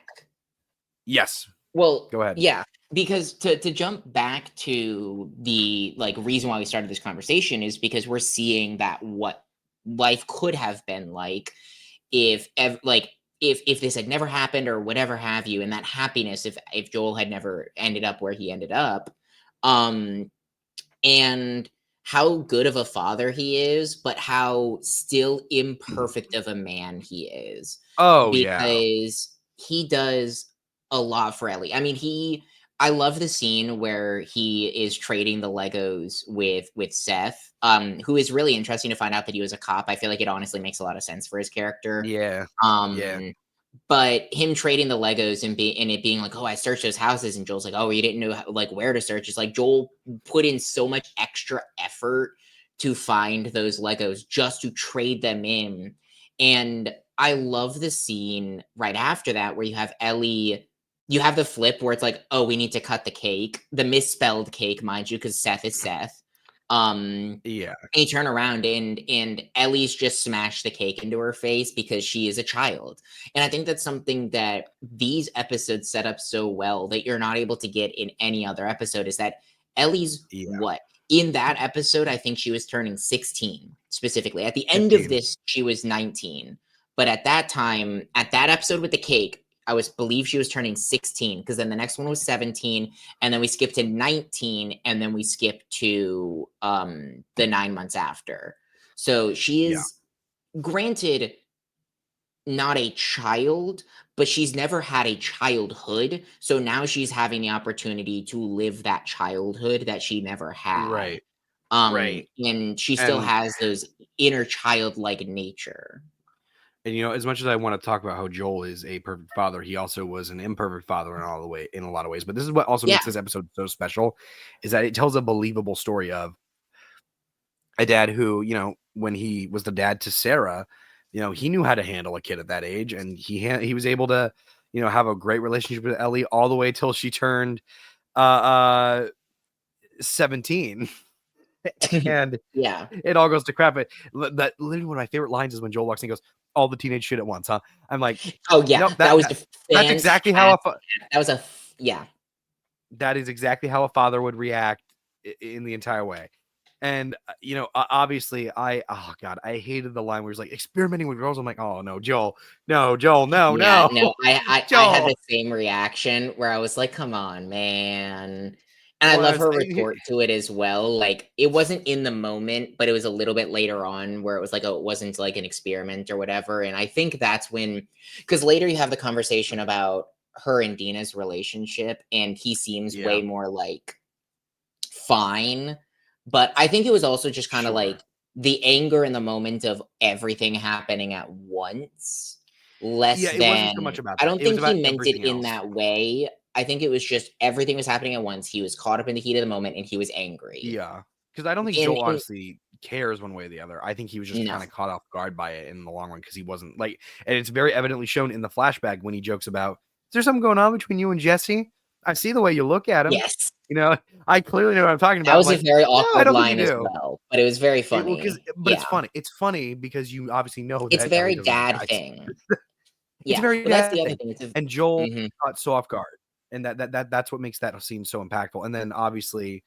yes. Well, Go ahead. yeah, because to jump back to the, like, reason why we started this conversation is because we're seeing that what life could have been like if this had never happened or whatever have you, and that happiness if Joel had never ended up where he ended up, um, and how good of a father he is, but how still imperfect of a man he is. Oh yeah. Because he does a lot for Ellie. I mean, I love the scene where he is trading the Legos with Seth, who is really interesting to find out that he was a cop. I feel like it honestly makes a lot of sense for his character. Yeah. Yeah. Um, but him trading the Legos and it being like, "Oh, I searched those houses," and Joel's like, "Oh, you didn't know like where to search." It's like Joel put in so much extra effort to find those Legos just to trade them in. And I love the scene right after that where you have Ellie. You have the flip where it's like, "Oh, we need to cut the cake," the misspelled cake, mind you, because Seth is Seth. Yeah. And you turn around and Ellie's just smashed the cake into her face because she is a child. And I think that's something that these episodes set up so well that you're not able to get in any other episode is that Ellie's Yeah. what? In that episode, I think she was turning 16 specifically. At the end of 15. this, she was 19. But at that time, at that episode with the cake, I was believe she was turning 16 because then the next one was 17 and then we skip to 19 and then we skip to the 9 months after. So she Yeah. is granted not a child, but she's never had a childhood, so now she's having the opportunity to live that childhood that she never had. Right. Right. And she still And has those inner childlike nature. and as much as I want to talk about how Joel is a perfect father, he also was an imperfect father in a lot of ways. But this is what also Yeah. makes this episode so special, is that it tells a believable story of a dad who, when he was the dad to Sarah, he knew how to handle a kid at that age, and he was able to, have a great relationship with Ellie all the way till she turned uh, uh 17, and Yeah. it all goes to crap. But that literally one of my favorite lines is when Joel walks in and goes, "All the teenage shit at once, huh?" I'm like, Oh, yeah. nope, That was that's exactly how fantastic. That was yeah. that is exactly how a father would react in the entire way. And obviously, oh god, I hated the line where he's like experimenting with girls. I'm like, oh no, Joel, no, Joel, no, Yeah, no, no, I had Joel. the same reaction where I was like, "Come on, man." And I love Was her retort to it as well, like, it wasn't in the moment, but it was a little bit later on where it was like, "Oh, it wasn't like an experiment or whatever," and I think that's when, because later you have the conversation about her and Dina's relationship, and he seems Yeah, way more, like, fine, but I think it was also just kinda sure. like the anger in the moment of everything happening at once, less Yeah, it wasn't so much than about I that. don't It was think he about meant it everything in else. that way. I think it was just everything was happening at once. He was caught up in the heat of the moment, and he was angry. Yeah, because I don't think Joel And honestly cares one way or the other. I think he was just no. kind of caught off guard by it in the long run because he wasn't like, and it's very evidently shown in the flashback when he jokes about, "Is there something going on between you and Jesse? I see the way you look at him." Yes. You know, I clearly know what I'm talking That about. I'm was a like, very no, I awkward don't think you line as do. well, but it was very Well, because funny. but it's Yeah. funny. It's funny because you obviously know It's a that Ellie very doesn't like dad guys. thing. It's a Yeah. very But that's the dad other thing, thing. It's a and Joel Mhm. caught so off guard, and that's what makes that scene so impactful. And then obviously,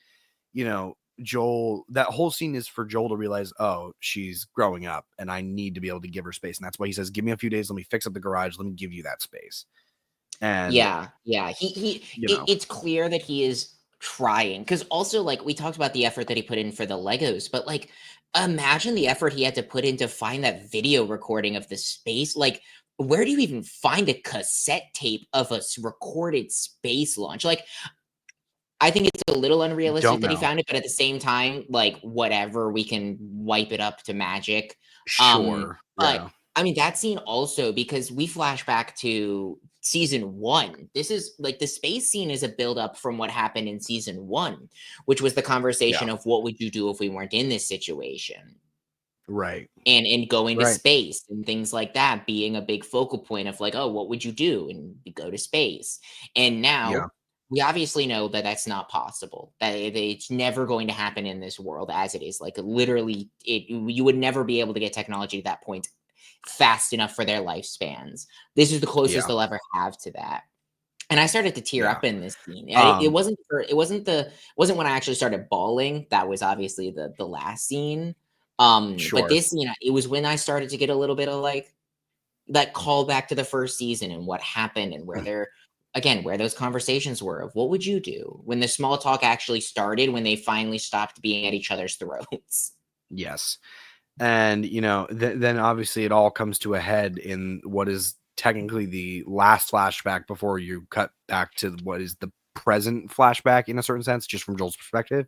Joel, that whole scene is for Joel to realize, oh, she's growing up, and I need to be able to give her space, and that's why he says, "Give me a few days, let me fix up the garage, let me give you that space." And Yeah, yeah. you know, It's clear that he is trying because also like we talked about the effort that he put in for the Legos, but like imagine the effort he had to put in to find that video recording of the space. Like where do you even find a cassette tape of a recorded space launch? Like, I think it's a little unrealistic Don't that he know. found it, but at the same time, like, whatever, we can wipe it up to magic. Sure. But Yeah. I mean, that scene also, because we flash back to season 1. This is like the space scene is a build up from what happened in season 1, which was the Yeah. conversation of what would you do if we weren't in this situation? Right. And going to Right. space and things like that being a big focal point of like, oh, what would you do? And you go to space. And Yeah. now we obviously know that that's not possible. That it's never going to happen in this world as it is. Like literally, you would never be able to get technology at that point fast enough for their lifespans. This is the closest Yeah. they'll ever have to that. And I started to tear Yeah. up in this scene. It Um, wasn't wasn't when I actually started bawling. That was obviously the last scene. But sure. this scene, it was when I started to get a little bit of like that call back to the first season and what happened and where they're again where those conversations were of what would you do when the small talk actually started when they finally stopped being at each other's throats. Yes. And, then obviously it all comes to a head in what is technically the last flashback before you cut back to what is the present flashback in a certain sense, just from Joel's perspective,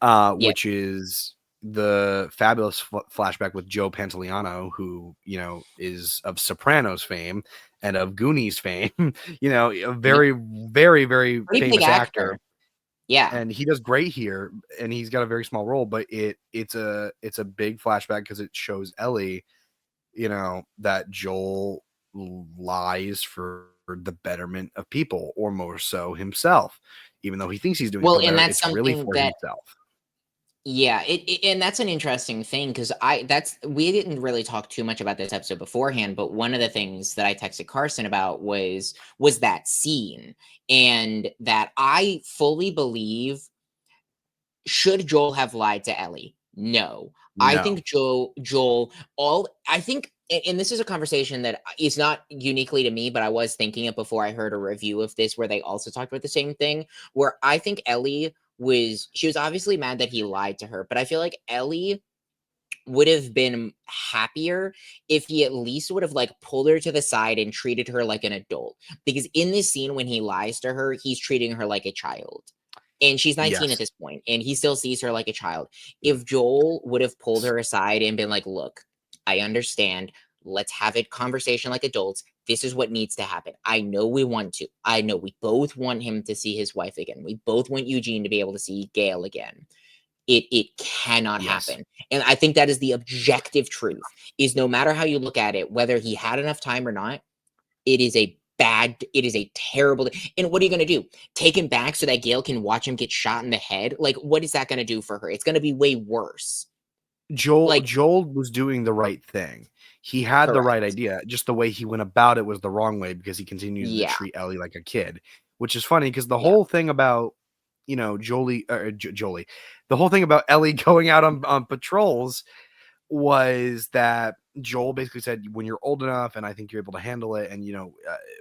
Yeah. which is the fabulous flashback with Joe Pantoliano, who, is of Sopranos fame and of Goonies fame, a Yeah. very, very, very Pretty big famous actor. actor. Yeah. And he does great here, and he's got a very small role, but it's a big flashback because it shows Ellie, that Joel lies for the betterment of people, or more so himself, even though he thinks he's doing it Well, for and better, that's it's really something for that himself. yeah, and that's an interesting thing because that's we didn't really talk too much about this episode beforehand, but one of the things that I texted Carson about was that scene, and that I fully believe should Joel have lied to Ellie? No. I No. think Joel all I think and this is a conversation that is not uniquely to me, but I was thinking it before I heard a review of this where they also talked about the same thing. Where I think Ellie she was obviously mad that he lied to her, but I feel like Ellie would have been happier if he at least would have like pulled her to the side and treated her like an adult. Because in this scene, when he lies to her, he's treating her like a child. And she's 19 at Yes. this point, and he still sees her like a child. If Joel would have pulled her aside and been like, look, I understand. Let's have a conversation like adults. This is what needs to happen. I know we want to. I know we both want him to see his wife again. We both want Eugene to be able to see Gail again. It cannot Yes. happen. And I think that is the objective truth, is no matter how you look at it, whether he had enough time or not, it is a terrible and what are you gonna do? Take him back so that Gail can watch him get shot in the head? Like, what is that gonna do for her? It's gonna be way worse. Joel Like Joel was doing the right thing. He had the right correct. idea, just the way he went about it was the wrong way because he continued to Yeah, treat Ellie like a kid, which is funny because the yeah. whole thing about, Jolie, the whole thing about Ellie going out on patrols was that Joel basically said, when you're old enough and I think you're able to handle it, and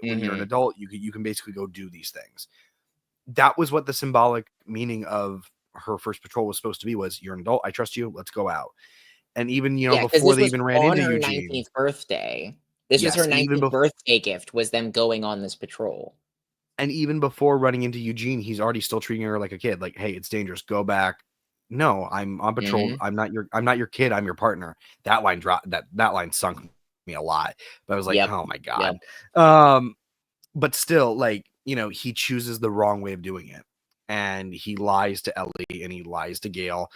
when you're an Mhm. adult, you can basically go do these things. That was what the symbolic meaning of her first patrol was supposed to be, was you're an adult, I trust you, let's go out. And even, Yeah, because before this they was even ran on into her Eugene, 19th birthday. This was her yes, even 19th birthday gift, was them going on this patrol. and even before running into Eugene, he's already still treating her like a kid. Like, hey, it's dangerous. Go back. No, I'm on patrol. Mhm. I'm not your kid. I'm your partner. That line dropped. That line sunk me a lot. But I was like, Yep. oh my Yep. god. But still, like, he chooses the wrong way of doing it, and he lies to Ellie and he lies to Gail.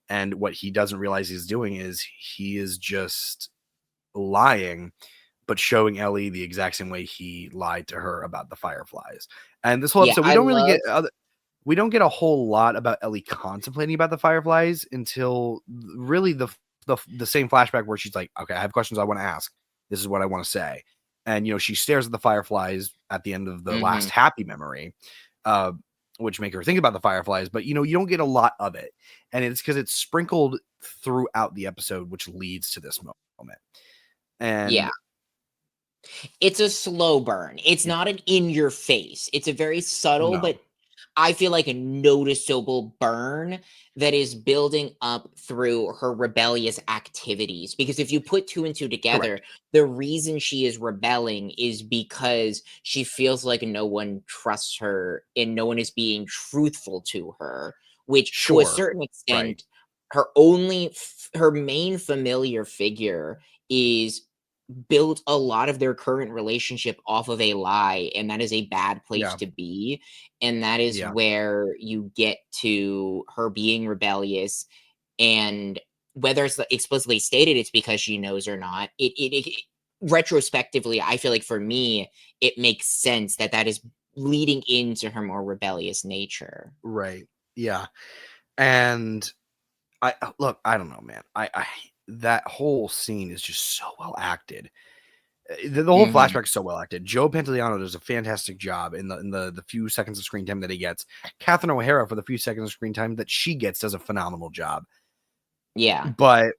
And what he doesn't realize he's doing is he is just lying, but showing Ellie the exact same way he lied to her about the fireflies. And this whole Yeah, episode, we I don't really love get we don't get a whole lot about Ellie contemplating about the fireflies until really the same flashback where she's like, okay, I have questions I want to ask. This is what I want to say. And she stares at the fireflies at the end of the last mhm. happy memory, uh, which make her think about the fireflies. But you don't get a lot of it, and it's because it's sprinkled throughout the episode, which leads to this moment. Yeah. And It's a slow burn. It's not an in your face. It's a very subtle no, but I feel like a noticeable burn that is building up through her rebellious activities. Because if you put two and two together, Correct. the reason she is rebelling is because she feels like no one trusts her and no one is being truthful to her, which to a Sure. certain Right. extent, her main familiar figure is built a lot of their current relationship off of a lie, and that is a bad place Yeah. to be. And that is Yeah. where you get to her being rebellious, and whether it's explicitly stated it's because she knows or not, retrospectively, I feel like for me, it makes sense that that is leading into her more rebellious nature. Right. Yeah. And look, I don't know, man. I that whole scene is just so well acted. The whole Mhm. flashback is so well acted. Joe Pantoliano does a fantastic job in the few seconds of screen time that he gets. Catherine O'Hara, for the few seconds of screen time that she gets, does a phenomenal job. Yeah. But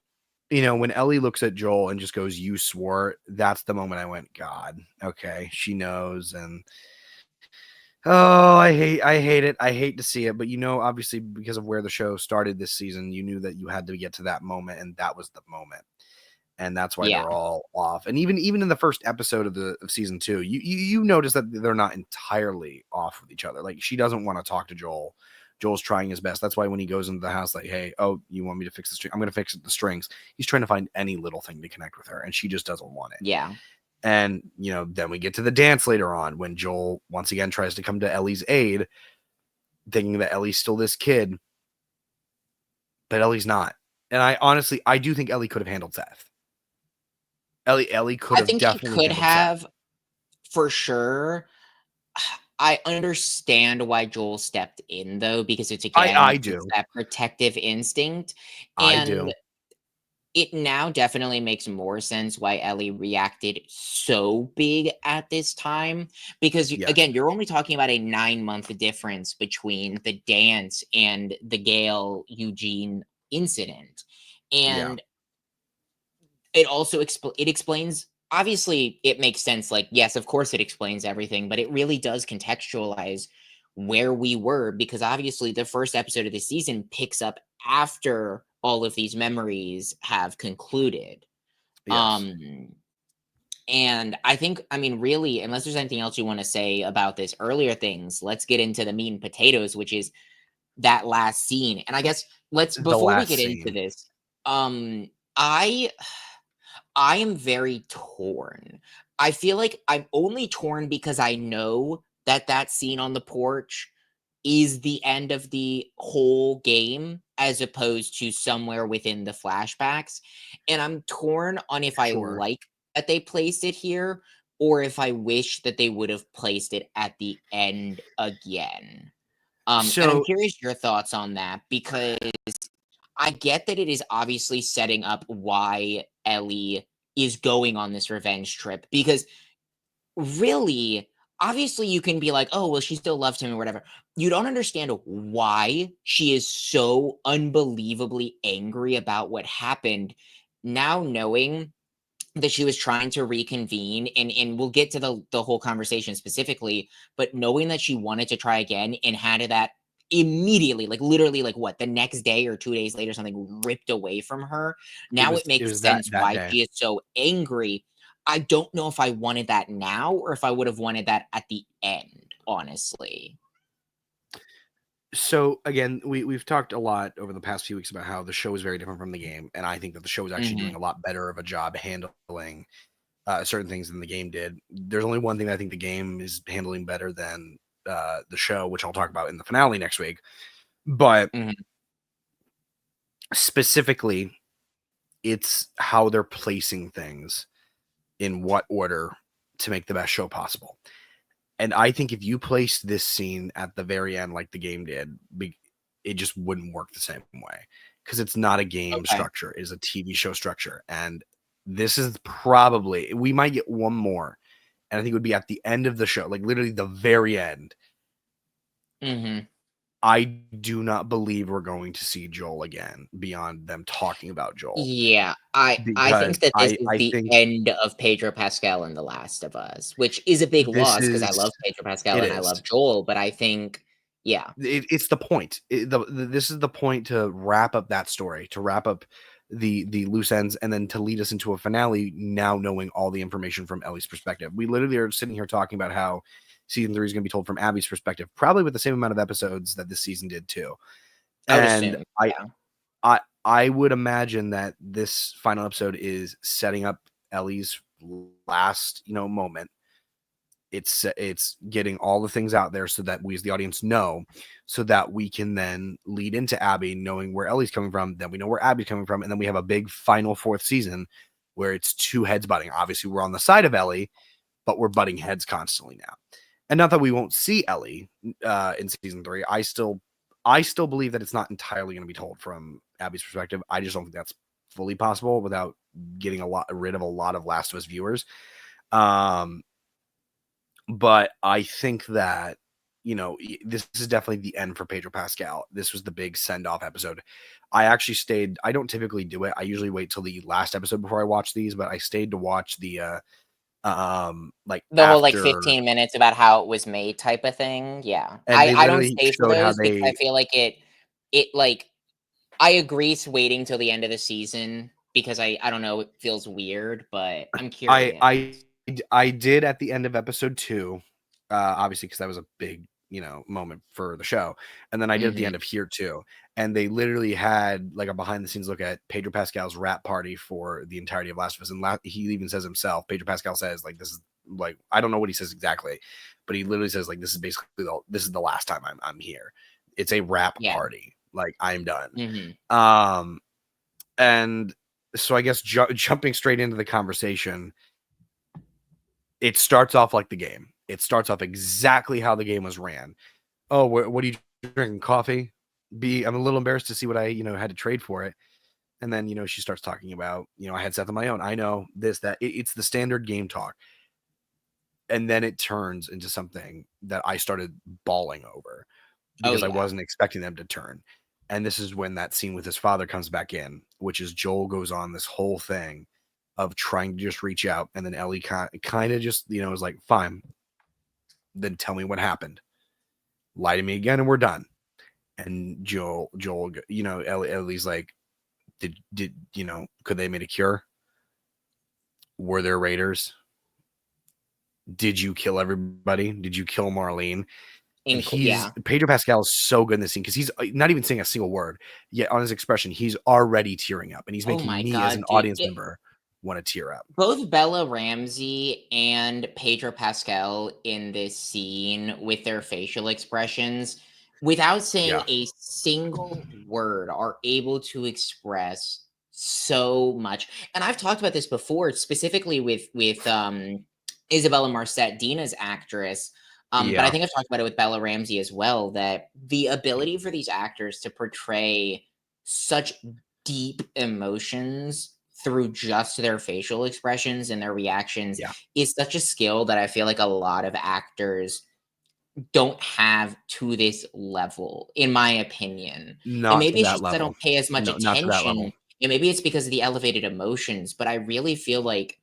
when Ellie looks at Joel and just goes, "You swore," that's the moment I went, "God, okay, she knows." And oh, I hate it. I hate to see it, but obviously because of where the show started this season, you knew that you had to get to that moment, and that was the moment. And that's why Yeah. they're all off. And even in the first episode of season 2, you notice that they're not entirely off with each other. Like, she doesn't want to talk to Joel. Joel's trying his best. That's why when he goes into the house, like, "Hey, oh, you want me to fix the string? I'm going to fix the strings." He's trying to find any little thing to connect with her, and she just doesn't want it. Yeah. And then we get to the dance later on when Joel once again tries to come to Ellie's aid, thinking that Ellie's still this kid, but Ellie's not. And I do think Ellie could have handled Seth. Ellie could I have think she definitely could handled Seth. have, for sure. I understand why Joel stepped in though, because I it's do. that protective instinct, I and do. it now definitely makes more sense why Ellie reacted so big at this time, because Yes. again, you're only talking about a 9-month difference between the dance and the Gail Eugene incident. Yeah. And it also it explains, obviously it makes sense, like, yes, of course it explains everything, but it really does contextualize where we were, because obviously the first episode of the season picks up after all of these memories have concluded. Yes. um and I think, I mean, really, unless there's anything else you want to say about this earlier things, let's get into the meat and potatoes, which is that last scene. And I guess let's, The before we last get into scene. this, I I am very torn. I feel like I'm only torn because I know that that scene on the porch is the end of the whole game as opposed to somewhere within the flashbacks. And I'm torn on if I Sure. like that they placed it here or if I wish that they would have placed it at the end again. And I'm So curious your thoughts on that, because I get that it is obviously setting up why Ellie is going on this revenge trip, because really, obviously you can be like, "Oh, well, she still loves him," or whatever. You don't understand why she is so unbelievably angry about what happened, now knowing that she was trying to reconvene, and we'll get to the whole conversation specifically, but knowing that she wanted to try again and had that immediately, like literally, like what, the next day or 2 days later, something ripped away from her. it Now was it it makes was that sense that why day. she is so angry. I don't know if I wanted that now or if I would have wanted that at the end, honestly. So again, we've talked a lot over the past few weeks about how the show is very different from the game, and I think that the show is actually Mhm. doing a lot better of a job handling certain things than the game did. There's only one thing I think the game is handling better than the show, which I'll talk about in the finale next week. But Mhm. specifically, it's how they're placing things in what order to make the best show possible. And I think if you placed this scene at the very end like the game did, it just wouldn't work the same way, because it's not a game Okay. structure, it is a TV show structure. And this is probably, we might get one more, and I think it would be at the end of the show, like literally the very end. Mhm. I do not believe we're going to see Joel again beyond them talking about Joel, Yeah, I because think that this is I the think end of Pedro Pascal in The Last of Us, which is a big this loss because I is love Pedro Pascal it and I is. love Joel, but I think Yeah. It's the point. This is the point to wrap up that story, to wrap up the loose ends, and then to lead us into a finale. Now knowing all the information from Ellie's perspective, we literally are sitting here talking about how season 3 is going to be told from Abby's perspective, probably with the same amount of episodes that this season did too. I would And assume. I Yeah. I would imagine that this final episode is setting up Ellie's last, moment. It's getting all the things out there so that we as the audience know, so that we can then lead into Abby knowing where Ellie's coming from, then we know where Abby's coming from, and then we have a big final fourth season where it's two heads butting. Obviously, we're on the side of Ellie, but we're butting heads constantly now. And not that we won't see Ellie in season 3. I still believe that it's not entirely going to be told from Abby's perspective. I just don't think that's fully possible without getting rid of a lot of Last of Us viewers. But I think that, this is definitely the end for Pedro Pascal. This was the big send-off episode. I actually stayed. I don't typically do it. I usually wait till the last episode before I watch these, but I stayed to watch the like The whole like after, 15 minutes about how it was made type of thing. Yeah. and I they I don't literally stay for showed how those because I they feel like it like I agree to waiting till the end of the season because I don't know, it feels weird, but I'm I curious. I I did at the end of episode 2, obviously because that was a big, moment for the show, and then I did at the Mhm. end of here too. And they literally had like a behind the scenes look at Pedro Pascal's rap party for the entirety of Last of Us, and he even says himself, Pedro Pascal says like this is like I don't know what he says exactly, but he literally says like this is basically this is the last time I'm here. It's a rap Yeah. party, like I'm done. Mhm. Um, and so I guess jumping straight into the conversation, it starts off like the game. It starts off exactly how the game was ran. Oh, what are you drinking? Coffee? I'm a little embarrassed to see what I, had to trade for it. And then, she starts talking about, I had Seth on my own. I know this, that it's the standard game talk. And then it turns into something that I started bawling over Oh, because I yeah. wasn't expecting them to turn. And this is when that scene with his father comes back in, which is Joel goes on this whole thing of trying to just reach out. And then Ellie kind of just, is like, fine, then tell me what happened. Lie to me again and we're done. And Joel, Ellie's like, could they made a cure? Were there raiders? Did you kill everybody? Did you kill Marlene? And Yeah. Pedro Pascal is so good in this scene because he's not even saying a single word, yet on his expression, he's already tearing up, and he's Oh making my me as an god, dude. audience member want to tear up. Both Bella Ramsey and Pedro Pascal in this scene with their facial expressions, without saying Yeah. a single word, are able to express so much. And I've talked about this before, specifically with Isabella Marcet, Dina's actress. But I Yeah. think I've talked about it with Bella Ramsey as well, that the ability for these actors to portray such deep emotions through just their facial expressions and their reactions Yeah. is such a skill that I feel like a lot of actors don't have to this level, in my opinion. And Not to maybe it's that just 'cause I level. don't pay as much No, not to that attention, level. and maybe it's because of the elevated emotions, but I really feel like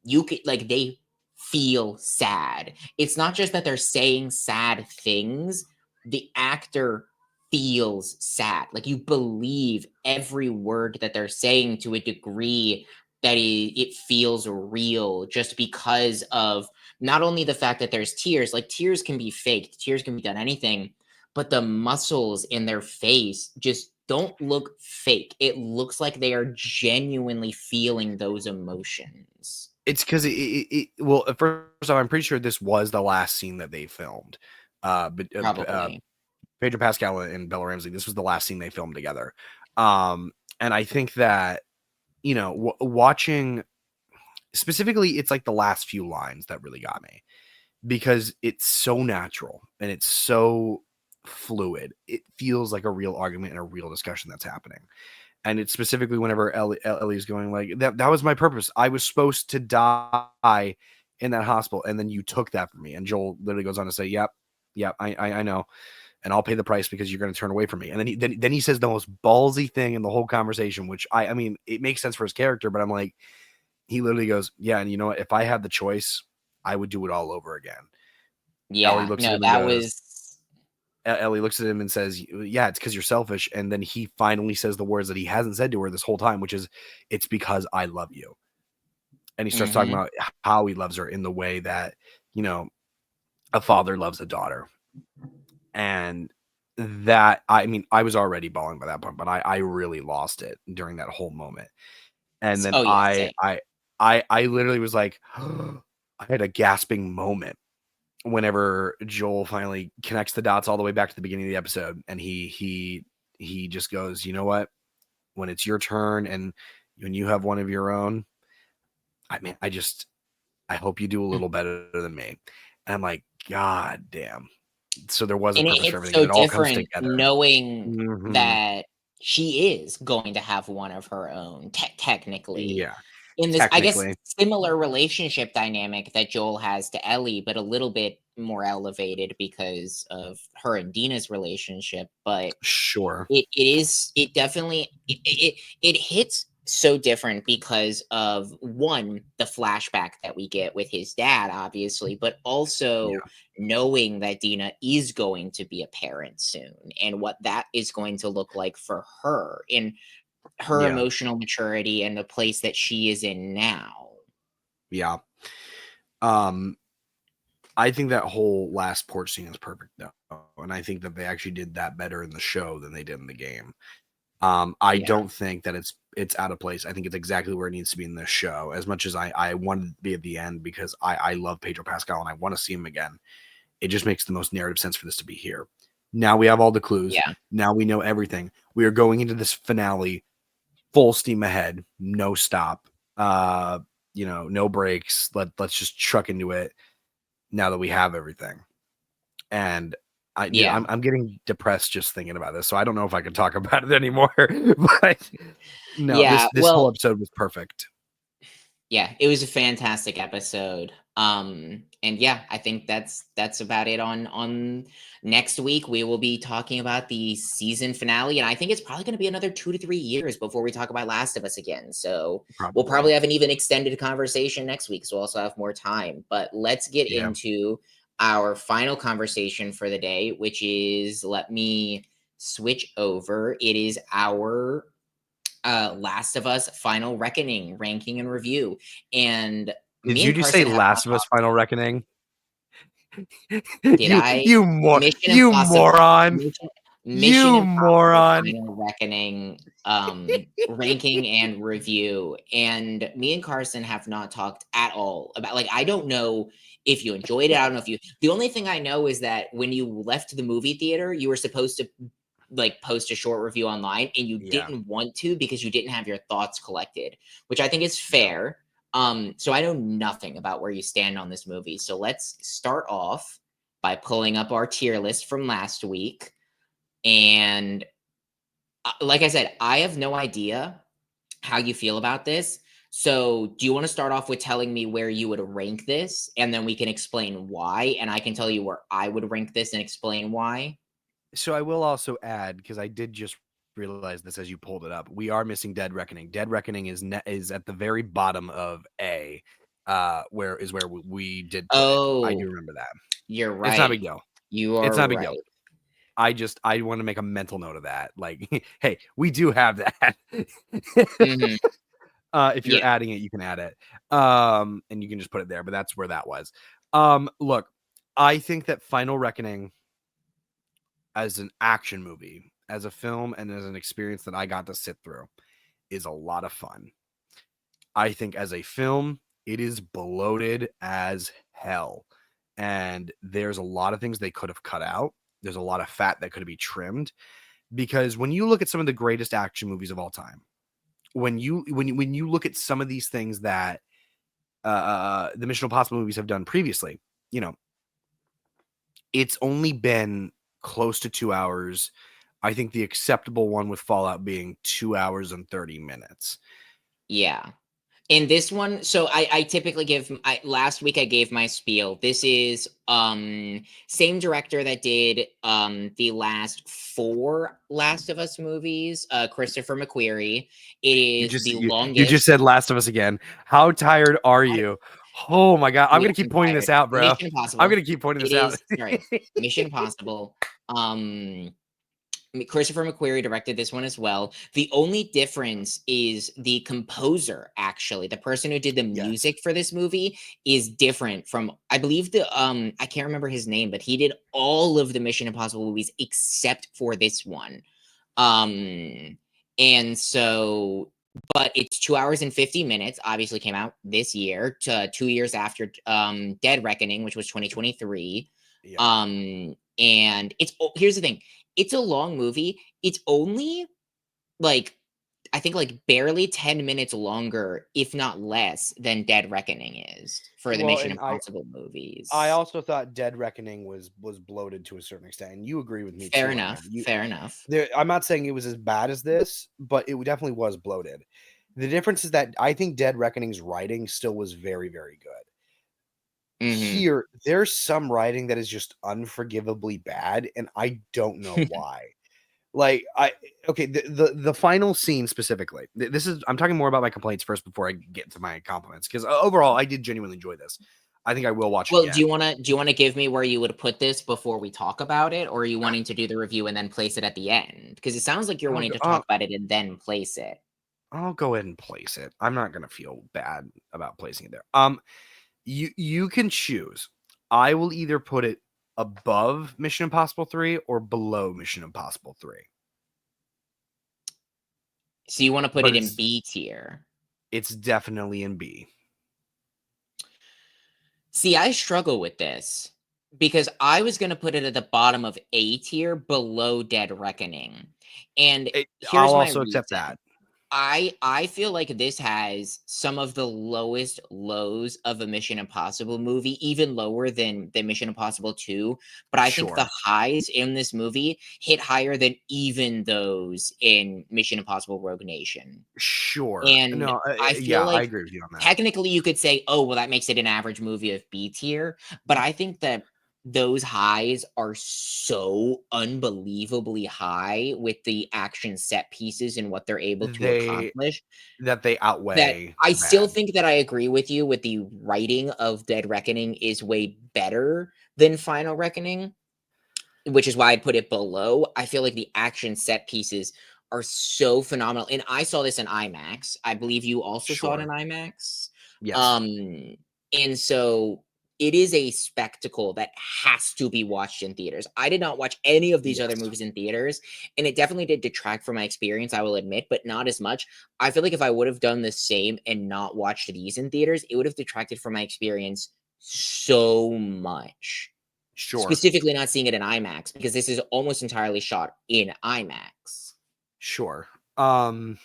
you could like they feel sad. It's not just that they're saying sad things, the actor feels sad. Like you believe every word that they're saying to a degree that it feels real just because of not only the fact that there's tears, like tears can be faked, tears can be done anything, but the muscles in their face just don't look fake. It looks like they are genuinely feeling those emotions. It's because well, first off, I'm pretty sure this was the last scene that they filmed. But Probably. Pedro Pascal and Bella Ramsey, this was the last scene they filmed together. And I think that, watching specifically, it's like the last few lines that really got me because it's so natural and it's so fluid. It feels like a real argument and a real discussion that's happening. And it's specifically whenever Ellie's going like, that was my purpose. I was supposed to die in that hospital, and then you took that from me. And Joel literally goes on to say, yep, I know. And I'll pay the price because you're going to turn away from me. And then he says the most ballsy thing in the whole conversation, which I mean, it makes sense for his character, but I'm like, he literally goes, yeah, and you know what? If I had the choice, I would do it all over again. Ellie Yeah, looks at no, him and that goes, was Ellie looks at him and says, yeah, it's because you're selfish. And then he finally says the words that he hasn't said to her this whole time, which is, it's because I love you. And he starts talking about how he loves her in the way that, you know, a father loves a daughter. And that, I mean, I was already bawling by that point, but I really lost it during that whole moment. And then Oh yeah, same. I literally was like, I had a gasping moment whenever Joel finally connects the dots all the way back to the beginning of the episode, and he just goes, you know what? When it's your turn and when you have one of your own, I mean, I hope you do a little better than me. And I'm like, God damn. So there was a And purpose for it's everything, and so it all comes different together. knowing Mm-hmm. that she is going to have one of her own, technically. Yeah, In this, I guess, technically, similar relationship dynamic that Joel has to Ellie, but a little bit more elevated because of her and Dina's relationship. But sure. it definitely it hits so different because of, one, the flashback that we get with his dad, obviously, but also Yeah, knowing that Dina is going to be a parent soon, and what that is going to look like for her in her yeah, emotional maturity and the place that she is in now. yeah. Um, I think that whole last porch scene is perfect though, and I think that they actually did that better in the show than they did in the game. I Yeah. don't think that it's out of place. I think it's exactly where it needs to be in this show. As much as I wanted to be at the end because I love Pedro Pascal and I want to see him again. It just makes the most narrative sense for this to be here. Now we have all the clues. Yeah. Now we know everything. We are going into this finale full steam ahead, no stop. No breaks. Let's just truck into it now that we have everything. And Yeah. I'm getting depressed just thinking about this. So I don't know if I can talk about it anymore. But no, Yeah. this whole Well, episode was perfect. yeah, it was a fantastic episode. And yeah, I think that's about it on next week. We will be talking about the season finale, and I think it's probably going to be another 2 to 3 years before we talk about Last of Us again. So we'll Probably. probably have an even extended conversation next week, so we'll also have more time. But let's get Yeah. into our final conversation for the day, which is, let me switch over. It is our Last of Us Final Reckoning ranking and review. And Did me you and just say Carson have not Last of Us talked. Final Reckoning? Did I? Mission You Impossible. moron. Mission You Impossible moron. Final Reckoning ranking and review. And me and Carson have not talked at all about, like, I don't know if you enjoyed it. I don't know if you, the only thing I know is that when you left the movie theater, you were supposed to like post a short review online, and you Yeah. didn't want to because you didn't have your thoughts collected, which I think is Yeah. fair. So I know nothing about where you stand on this movie. So let's start off by pulling up our tier list from last week. And like I said, I have no idea how you feel about this. So, do you want to start off with telling me where you would rank this, and then we can explain why, and I can tell you where I would rank this and explain why? So I will also add, because I did just realize this as you pulled it up, we are missing Dead Reckoning. Dead Reckoning is at the very bottom of A, where we did put it. I do Oh, remember that. you're It's not a right. big deal. You It's are not a big deal. right. I want to make a mental note of that. Like, hey, we do have that. Mhm. If you're Yeah. adding it, you can add it. And you can just put it there, but that's where that was. Look, I think that Final Reckoning as an action movie, as a film, and as an experience that I got to sit through is a lot of fun. I think as a film, it is bloated as hell. And there's a lot of things they could have cut out. There's a lot of fat that could be trimmed because when you look at some of the greatest action movies of all time, when you look at some of these things that the Mission Impossible movies have done previously, you know, it's only been close to 2 hours. I think the acceptable one with Fallout being 2 hours and 30 minutes. Yeah. In this one, so I typically give last week I gave my spiel. This is same director that did the last four Last of Us movies, Christopher McQuarrie. It is the You just longest. said Last of Us again. How tired are you? Oh my god, I'm The gonna keep pointing this Empire. out, bro. Mission I'm Impossible. gonna keep pointing It this out. is sorry, Mission Impossible. Christopher McQuarrie directed this one as well. The only difference is the composer, actually. The person who did the Yes. music for this movie is different from, I believe, I can't remember his name, but he did all of the Mission Impossible movies except for this one. Um and so but it's 2 hours and 50 minutes, obviously came out this year, 2 years after Dead Reckoning, which was 2023. Yeah. And here's the thing. It's a long movie. It's only like I think like barely 10 minutes longer, if not less, than Dead Reckoning is for the Well, Mission and Impossible I movies. also thought Dead Reckoning was bloated to a certain extent, and you agree with me Fair too on there. enough. Fair enough. I'm not saying it was as bad as this, but it definitely was bloated. The difference is that I think Dead Reckoning's writing still was very, very good. Mhm. Here, there's some writing that is just unforgivably bad, and I don't know why. Like, okay, the final scene specifically. This is I'm talking more about my complaints first before I get to my compliments, because overall I did genuinely enjoy this. I think I will watch it Well, again. do you wanna give me where you would put this before we talk about it, or are you wanting to do the review and then place it at the end? Because it sounds like you're I'll wanting go, to talk about it and then place it. I'll go ahead and place it. I'm not gonna feel bad about placing it there. You can choose. I will either put it above Mission Impossible 3 or below Mission Impossible 3. So you wanna put But it in it's B tier. it's definitely in B. See, I struggle with this because I was gonna put it at the bottom of A tier below Dead Reckoning, and I'll here's my also accept reason. that. I feel like this has some of the lowest lows of a Mission Impossible movie, even lower than Mission Impossible 2, but I think the Sure. highs in this movie hit higher than even those in Mission Impossible Rogue Nation. Sure. And No, I feel yeah, I like agree with you on that. technically you could say, "Oh, well, that makes it an average movie of B tier," but I think that those highs are so unbelievably high with the action set pieces and what they're able to They accomplish they that outweigh I the still bad. think that I agree with you with the writing of Dead Reckoning is way better than Final Reckoning, which is why I put it below. I feel like the action set pieces are so phenomenal, and I saw this in IMAX. I believe you also saw it in Sure. IMAX. Yes. Um, and so it is a spectacle that has to be watched in theaters. I did not watch any of these other Yes. movies in theaters, and it definitely did detract from my experience, I will admit, but not as much. I feel like if I would have done the same and not watched these in theaters, it would have detracted from my experience so much. Sure. Specifically not seeing it in IMAX because this is almost entirely shot in IMAX. Sure. Um,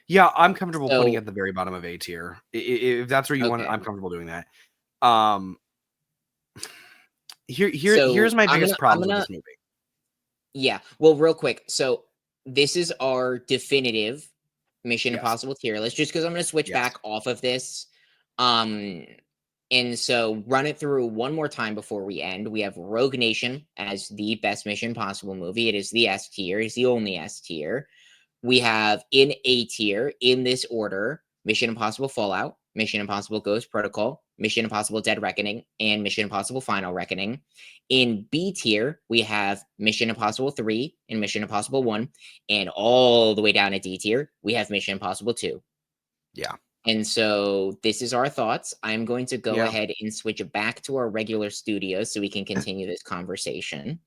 yeah, I'm comfortable putting it So at the very bottom of A tier. If that's where you want it, okay. I'm comfortable doing that. Um, here's So my I'm biggest gonna I'm problems with gonna this movie. yeah. Well, real quick. So this is our definitive Mission Yes. Impossible tier list, just because I'm gonna switch Yes. back off of this. Um and so run it through one more time before we end. We have Rogue Nation as the best Mission Impossible movie. It is the S tier, it's the only S tier. We have in A tier, in this order, Mission Impossible Fallout, Mission Impossible Ghost Protocol, Mission Impossible Dead Reckoning, and Mission Impossible Final Reckoning. In B tier, we have Mission Impossible 3 and Mission Impossible 1. And all the way down at D tier, we have Mission Impossible 2. Yeah. And so this is our thoughts. I'm going to go Yeah. ahead and switch back to our regular studio so we can continue this conversation.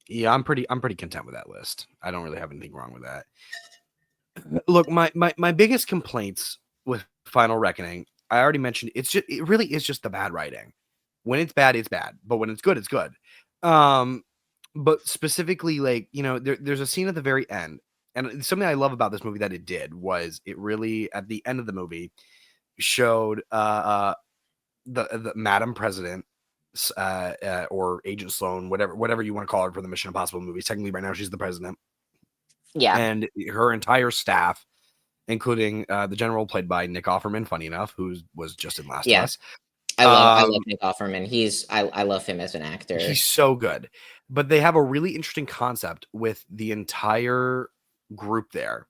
Yeah, I'm pretty content with that list. I don't really have anything wrong with that. Look, my biggest complaints with Final Reckoning, I already mentioned, it really is just the bad writing. When it's bad, it's bad, but when it's good, it's good. Um, but specifically, like, there's a scene at the very end, and something I love about this movie that it did was it really at the end of the movie showed the Madam President, or Agent Sloan, whatever you want to call her for the Mission Impossible movies. Technically, right now she's the president, Yeah. and her entire staff, including the general played by Nick Offerman, funny enough, who was just in Last of Yeah. Us. I love Um, Nick Offerman. I love him as an actor. he's so good. But they have a really interesting concept with the entire group there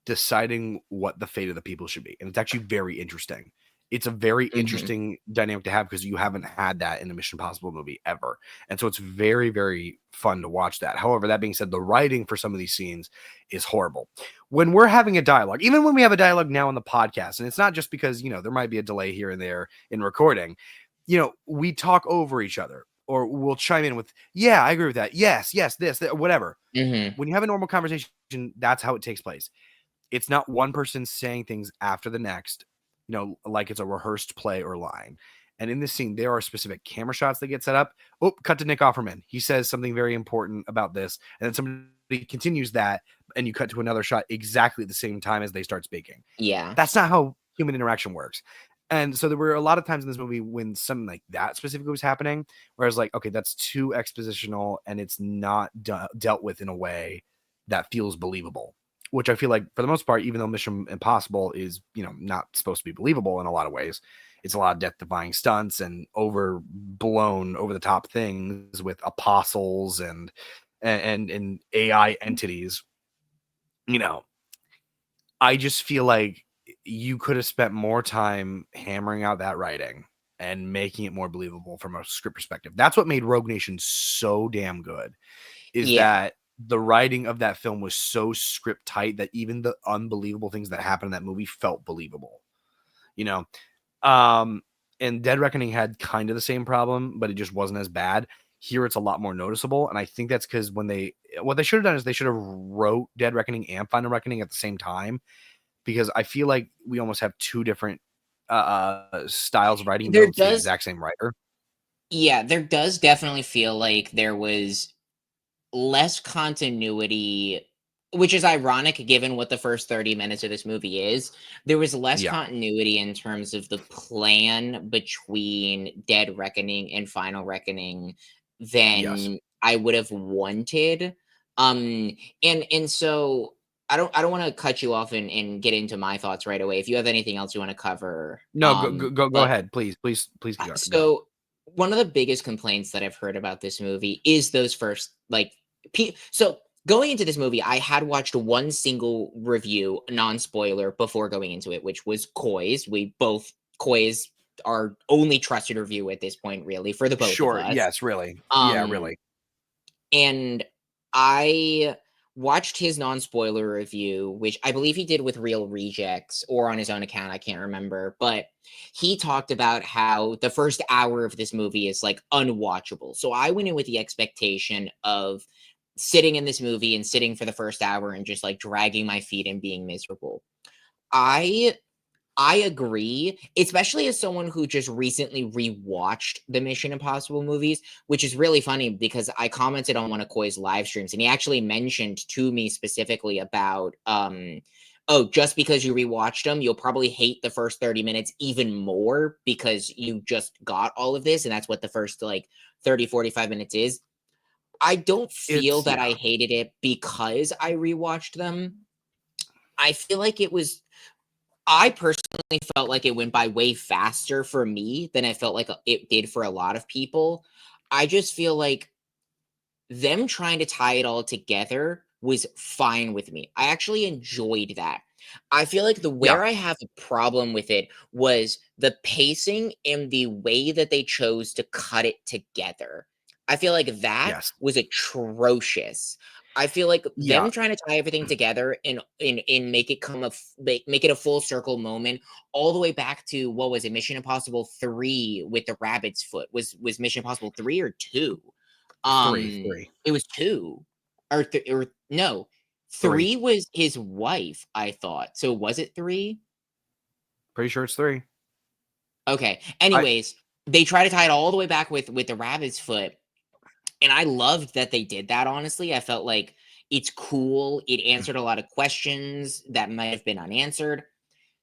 deciding what the fate of the people should be. And it's actually very interesting. It's a very Mhm. interesting dynamic to have because you haven't had that in a Mission Impossible movie ever. And so it's very, very fun to watch that. However, that being said, the writing for some of these scenes is horrible. When we're having a dialogue, even when we have a dialogue now on the podcast, and it's not just because, there might be a delay here and there in recording, we talk over each other or we'll chime in with, yeah, I agree with that. Yes, yes, this, that, whatever. Mhm. When you have a normal conversation, that's how it takes place. It's not one person saying things after the next, like it's a rehearsed play or line. And in this scene, there are specific camera shots that get set up. Oh, cut to Nick Offerman. He says something very important about this. And then somebody continues that, and you cut to another shot exactly at the same time as they start speaking. Yeah. That's not how human interaction works. And so there were a lot of times in this movie when something like that specifically was happening, where I was like, okay, that's too expositional and it's not dealt with in a way that feels believable. Which I feel like, for the most part, even though Mission Impossible is, not supposed to be believable in a lot of ways, it's a lot of death-defying stunts and overblown, over-the-top things with apostles and AI entities. You know, I just feel like you could have spent more time hammering out that writing and making it more believable from a script perspective. That's what made Rogue Nation so damn good, is Yeah. that the writing of that film was so script tight that even the unbelievable things that happened in that movie felt believable. You know, um, and Dead Reckoning had kind of the same problem, but it just wasn't as bad. Here, it's a lot more noticeable, and I think that's because what they should have done is they should have wrote Dead Reckoning and Final Reckoning at the same time, because I feel like we almost have two different styles of writing, even though There it's the does exact same writer. Yeah, there does definitely feel like there was less continuity, which is ironic given what the first 30 minutes of this movie is. There was less Yeah. continuity in terms of the plan between Dead Reckoning and Final Reckoning Yes. than I would have wanted. And so I don't want to cut you off and get into my thoughts right away. If you have anything else you want to cover, No, go but ahead, please, please, please go. so one of the biggest complaints that I've heard about this movie is those first so going into this movie, I had watched one single review, non-spoiler, before going into it, which was Koi's. We both Koi's our only trusted review at this point, really, for the both of Sure. us. Yes. Really. Yeah. Um Really. and I watched his non-spoiler review, which I believe he did with Real Rejects or on his own account, I can't remember, but he talked about how the first hour of this movie is, like, unwatchable. So I went in with the expectation of sitting in this movie and sitting for the first hour and just, like, dragging my feet and being miserable. I I agree, especially as someone who just recently rewatched the Mission Impossible movies, which is really funny because I commented on one of Koi's live streams and he actually mentioned to me specifically about, oh, just because you rewatched them, you'll probably hate the first 30 minutes even more because you just got all of this. And that's what the first, like, 30, 45 minutes is. I don't feel It's that I yeah. hated it because I rewatched them. I feel like I personally felt like it went by way faster for me than I felt like it did for a lot of people. I just feel like them trying to tie it all together was fine with me. I actually enjoyed that. I feel like the Yeah. where I have a problem with it was the pacing and the way that they chose to cut it together. I feel like that Yes. was atrocious. I feel like Yeah. them trying to tie everything together and make it make it a full circle moment all the way back to, what was it, Mission Impossible 3 with the rabbit's foot. Was Mission Impossible 3 or 2? Three. Um, Three. it was 2 or no, Three. 3 was his wife, I thought. So was it 3? Pretty sure it's three. Okay. I Anyways, they try to tie it all the way back with the rabbit's foot, and I loved that they did that, honestly. I felt like it's cool. It answered a lot of questions that might have been unanswered.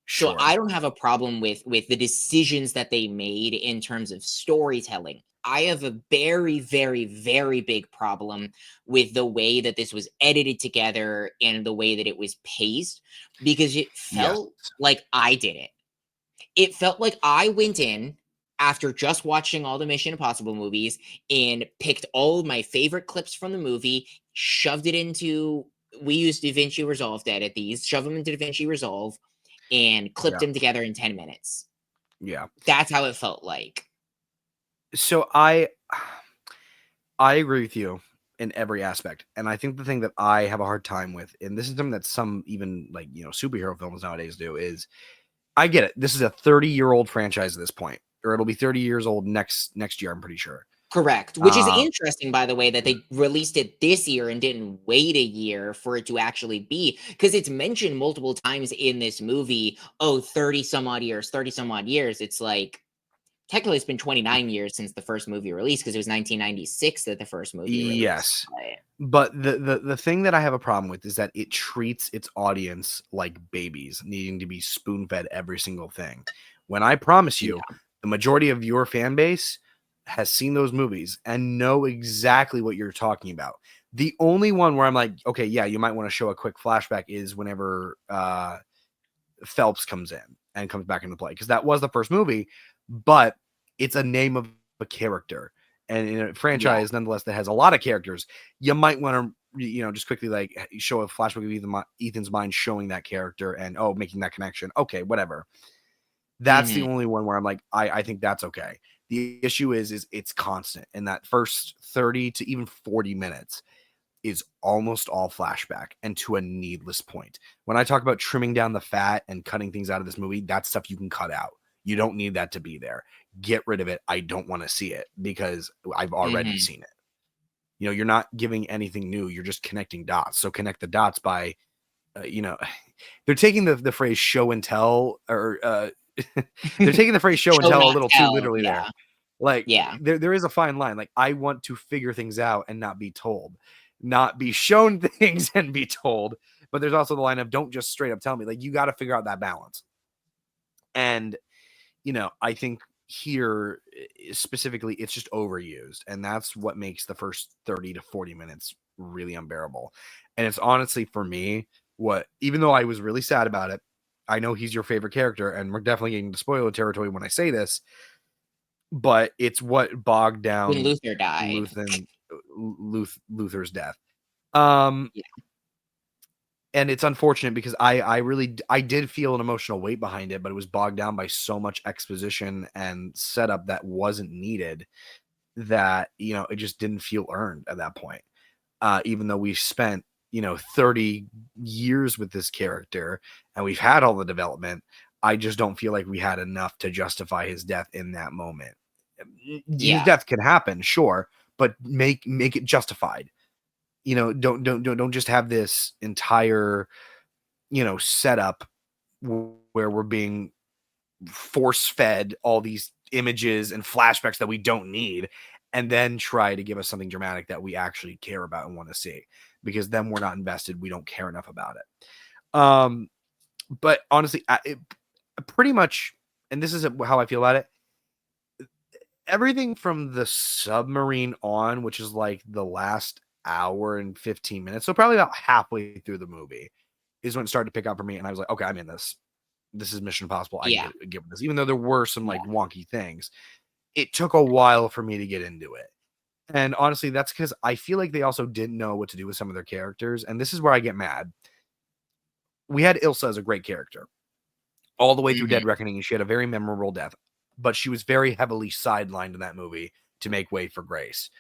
So Sure. I don't have a problem with the decisions that they made in terms of storytelling. I have a very, very, very big problem with the way that this was edited together and the way that it was paced, because it Yes. felt like I did it. It felt like I went in after just watching all the Mission Impossible movies and picked all of my favorite clips from the movie, shoved it into, we use DaVinci Resolve to edit these, shove them into DaVinci Resolve, and clipped Yeah. them together in 10 minutes. Yeah. That's how it felt like. So I agree with you in every aspect. And I think the thing that I have a hard time with, and this is something that some even like, superhero films nowadays do, is I get it. This is a 30-year-old franchise at this point, or it'll be 30 years old next year, I'm pretty sure. Correct, which is Uh, interesting, by the way, that they released it this year and didn't wait a year for it to actually be, because it's mentioned multiple times in this movie, oh, 30 some odd years, 30 some odd years. It's like, technically, it's been 29 years since the first movie released, because it was 1996 that the first movie released. yes. But But the thing that I have a problem with is that it treats its audience like babies, needing to be spoon-fed every single thing. When I promise you, yeah. the majority of your fan base has seen those movies and know exactly what you're talking about. The only one where I'm like, okay, yeah, you might want to show a quick flashback is whenever Phelps comes in and comes back into play, because that was the first movie, but it's a name of a character. And in a Yeah. franchise, nonetheless, that has a lot of characters, you might want to, just quickly like show a flashback of Ethan's mind showing that character and making that connection. Okay, whatever. That's the Mhm. only one where I'm like, I think that's okay. The issue is it's constant, and that first 30 to even 40 minutes is almost all flashback and to a needless point. When I talk about trimming down the fat and cutting things out of this movie, that's stuff you can cut out. You don't need that to be there. Get rid of it. I don't want to see it because I've already Mhm. seen it. You're not giving anything new. You're just connecting dots. So connect the dots by, they're taking the phrase show and tell, or they're taking the phrase show and Show tell a not little too tell, literally there. yeah. Like Yeah. there is a fine line. Like I want to figure things out and not be told, not be shown things and be told. But there's also the line of don't just straight up tell me. Like you got to figure out that balance. And I think here specifically, it's just overused, and that's what makes the first 30 to 40 minutes really unbearable. And it's honestly for me what, even though I was really sad about it, I know he's your favorite character, and we're definitely getting to spoiler territory when I say this, but it's what bogged When down Luther died. Luther's death. Um, Yeah. and it's unfortunate because I really I did feel an emotional weight behind it, but it was bogged down by so much exposition and setup that wasn't needed, that it just didn't feel earned at that point. Even though we've spent 30 years with this character and we've had all the development, I just don't feel like we had enough to justify his death in that moment. His Yeah. death can happen, sure, but make it justified. Don't just have this entire setup where we're being force fed all these images and flashbacks that we don't need, and then try to give us something dramatic that we actually care about and want to see, because then we're not invested, we don't care enough about it. But honestly, pretty much, and this is how I feel about it, everything from the submarine on, which is like the last hour and 15 minutes, so probably about halfway through the movie, is when it started to pick up for me, and I was like, okay, I'm in this. This is Mission Impossible. I can Yeah. get with this, even though there were some Yeah. like wonky things. It took a while for me to get into it, and honestly, that's because I feel like they also didn't know what to do with some of their characters, and this is where I get mad. We had Ilsa as a great character all the way through Dead Mhm. Reckoning, and she had a very memorable death, but she was very heavily sidelined in that movie to make way for Grace.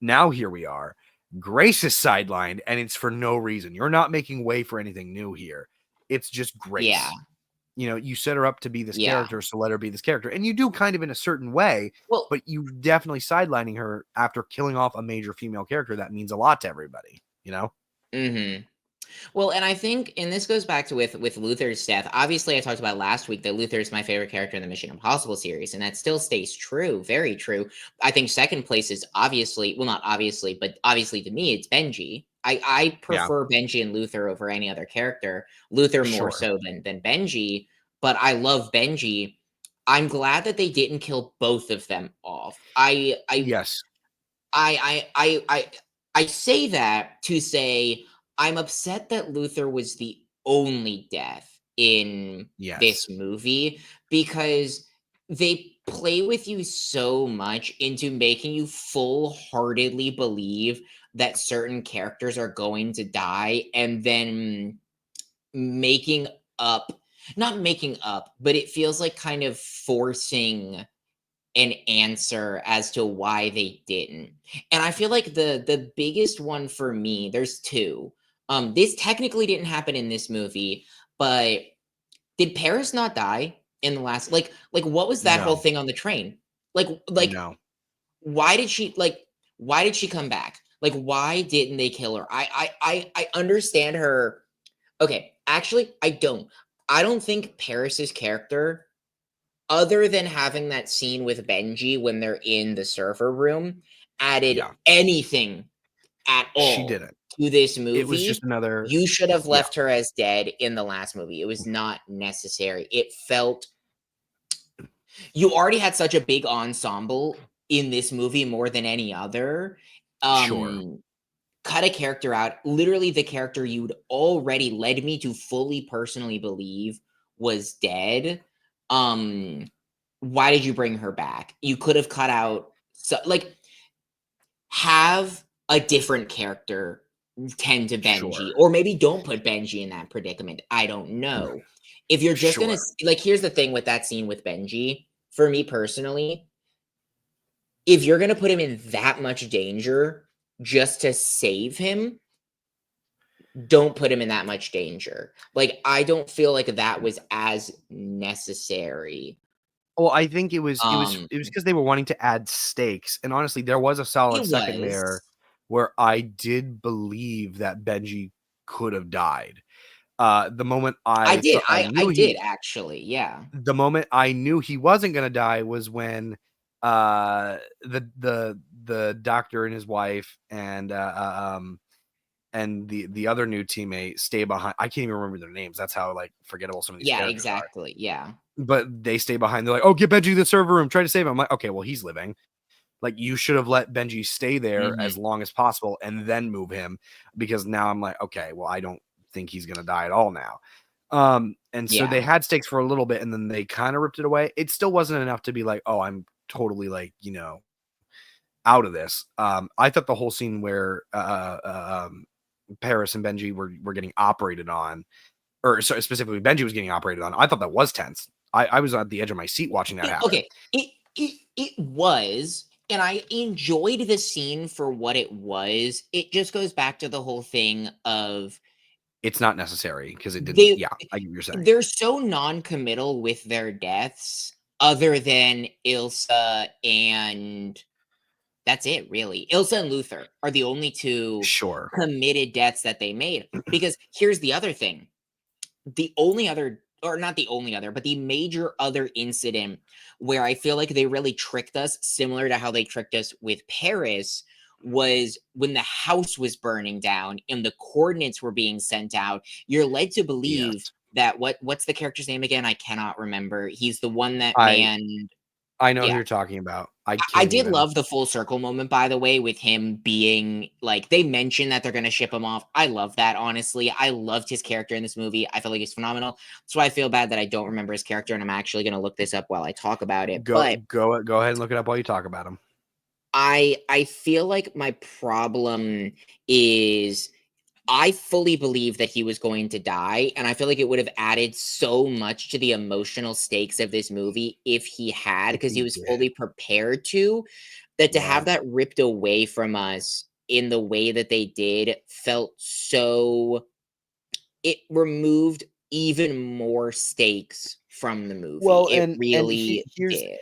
Now here we are. Grace is sidelined, and it's for no reason. You're not making way for anything new here. It's just Yeah. Grace. You set her up to be this Yeah. character, so let her be this character. And you do kind of in a certain way, Well, but you definitely sidelining her after killing off a major female character that means a lot to everybody? mhm. Well, and I think, and this goes back to with Luther's death. Obviously, I talked about last week that Luther is my favorite character in the Mission Impossible series, and that still stays true, very true. I think second place is obviously, well, not obviously, but obviously to me, it's Benji. I Yeah, prefer Benji and Luther over any other character. Luther more sure. so than Benji, but I love Benji. I'm glad that they didn't kill both of them off. Yes. I say that to say I'm upset that Luther was the only death in Yes. this movie, because they play with you so much into making you full-heartedly believe that certain characters are going to die, and then making up not making up, but it feels like kind of forcing an answer as to why they didn't. And I feel like the biggest one for me, there's two. This technically didn't happen in this movie, but did Paris not die in the last like what was that whole No, thing on the train? Like no. why did she come back? Like why didn't they kill her? I understand her. Okay, actually I don't. I don't think Paris's character, other than having that scene with Benji when they're in the server room, added Yeah, anything at she all didn't. to this It was just movie. another. You should have Yeah, left her as dead in the last movie. It was not necessary. It felt you already had such a big ensemble in this movie more than any other. sure. Um, cut a character out. Literally, the character you'd already led me to fully personally believe was dead. Um, why did you bring her back? You could have cut out like have a different character tend to Benji, Sure. or maybe don't put Benji in that predicament. I don't know. If you're just gonna Sure. like, here's the thing with that scene with Benji. For me personally, if you're gonna put him in that much danger just to save him, don't put him in that much danger. Like, I don't feel like that was as necessary. Well, I think it was Um, it was because they were wanting to add stakes, and honestly, there was a solid it second there was. where I did believe that Benji could have died. The moment I I did. thought I I knew did he actually. Yeah. the moment I knew he wasn't gonna die was when, the doctor and his wife and the other new teammate stay behind. I can't even remember their names. That's how, like, forgettable some of these Yeah, characters are. exactly. Yeah. But they stay behind. They're like, "Oh, get Benji to the server room. Try to save him." I'm like, "Okay, well, he's living." Like, you should have let Benji stay there Mhm. as long as possible and then move him, because now I'm like, "Okay, well, I don't think he's gonna die at all now." And so they Yeah. had stakes for a little bit, and then they kinda ripped it away. It still wasn't enough to be like, "Oh, I'm totally, like, out of this." I thought the whole scene where, Paris and Benji were getting operated on, or sorry, specifically Benji was getting operated on, I thought that was tense. I was at the edge of my seat watching that happen. Okay. It was, and I enjoyed the scene for what it was. It just goes back to the whole thing of It's not necessary because it didn't. they Yeah, I get what you're saying. they're so non-committal with their deaths, other than Ilsa and that's it, really. Ilsa and Luther are the only two Sure. committed deaths that they made. Because here's the other thing. The only other, or not the only other, but the major other incident where I feel like they really tricked us, similar to how they tricked us with Paris, was when the house was burning down and the coordinates were being sent out. You're led to believe Yes. that what's the character's name again? I cannot remember. He's the one that I manned. I know who Yeah. you're talking about. I I can't did even. love the full circle moment, by the way, with him being like, they mentioned that they're going to ship him off. I love that, honestly. I loved his character in this movie. I feel like he's phenomenal. That's why I feel bad that I don't remember his character, and I'm actually going to look this up while I talk about it. But Go ahead and look it up while you talk about him. I feel like my problem is I fully believe that he was going to die, and I feel like it would have added so much to the emotional stakes of this movie if he had, If because he he was did. fully prepared to. That to Yeah. have that ripped away from us in the way that they did felt so, it removed even more stakes from the movie. Well, It and really did.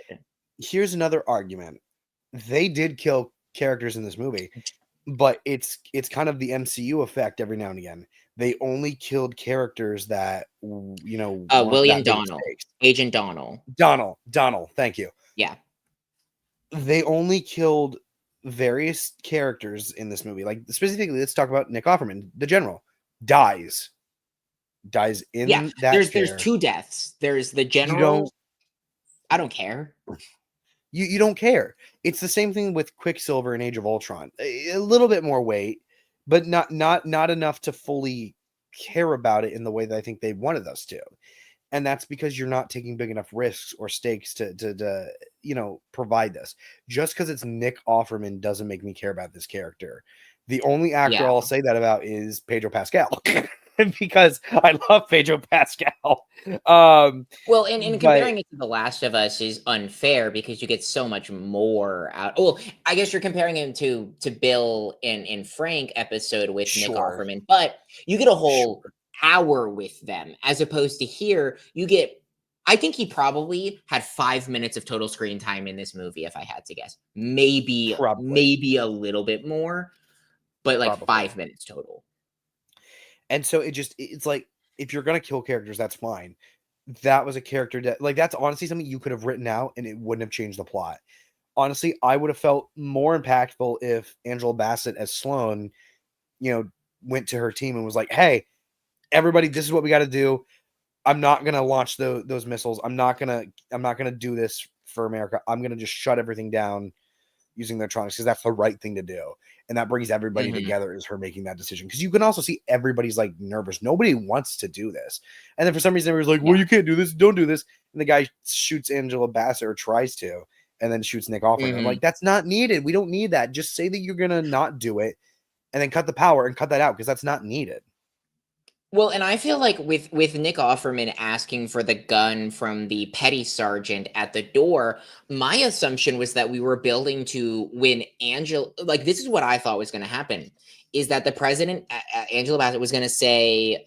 here's another argument. They did kill characters in this movie, but it's kind of the MCU effect every now and again. They only killed characters that weren't William that big of Donnell, stakes. Agent Donnell. Donald, thank you. Yeah. They only killed various characters in this movie. Like, specifically, let's talk about Nick Offerman, the general, dies Yeah. in that There's chair. 2 deaths. There's the You don't general. I don't care. you don't care. It's the same thing with Quicksilver in Age of Ultron. A little bit more weight, but not enough to fully care about it in the way that I think they wanted us to. And that's because you're not taking big enough risks or stakes to provide this. Just because it's Nick Offerman doesn't make me care about this character. The only actor Yeah. I'll say that about is Pedro Pascal. because I love Pedro Pascal. Well, and But comparing it to The Last of Us is unfair because you get so much more out. Well, I guess you're comparing him to Bill in Frank episode with Nick sure, Offerman, but you get a whole sure, hour with them as opposed to here you get. I think he probably had 5 minutes of total screen time in this movie, if I had to guess. probably, Maybe a little bit more, but like probably. 5 minutes total. And so it's like, if you're gonna kill characters, that's fine. That was a character that, like, that's honestly something you could have written out and it wouldn't have changed the plot. Honestly, I would have felt more impactful if Angela Bassett as Sloane, went to her team and was like, "Hey, everybody, this is what we got to do. I'm not gonna launch those missiles. I'm not gonna do this for America. I'm gonna just shut everything down using the electronics because that's the right thing to do." And that brings everybody Mhm. together, is her making that decision. Because you can also see everybody's like nervous. Nobody wants to do this. And then for some reason everybody's like, well, Yeah. you can't do this, don't do this. And the guy shoots Angela Bassett, or tries to, and then shoots Nick Offerman. I'm Mhm. like, that's not needed. We don't need that. Just say that you're gonna not do it and then cut the power and cut that out because that's not needed. Well, and I feel like with Nick Offerman asking for the gun from the petty sergeant at the door, my assumption was that we were building to when Angela, like this is what I thought was going to happen, is that the president, Angela Bassett, was going to say,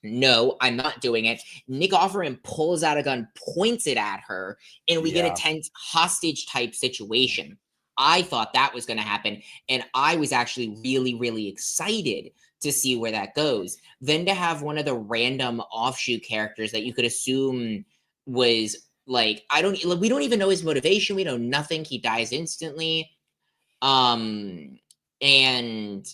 "No, I'm not doing it." Nick Offerman pulls out a gun, points it at her, and we get a Yeah. tense hostage type situation. I thought that was going to happen, and I was actually really, really excited to see where that goes. Then to have one of the random offshoot characters that you could assume was like, we don't even know his motivation. We know nothing. He dies instantly. Um, and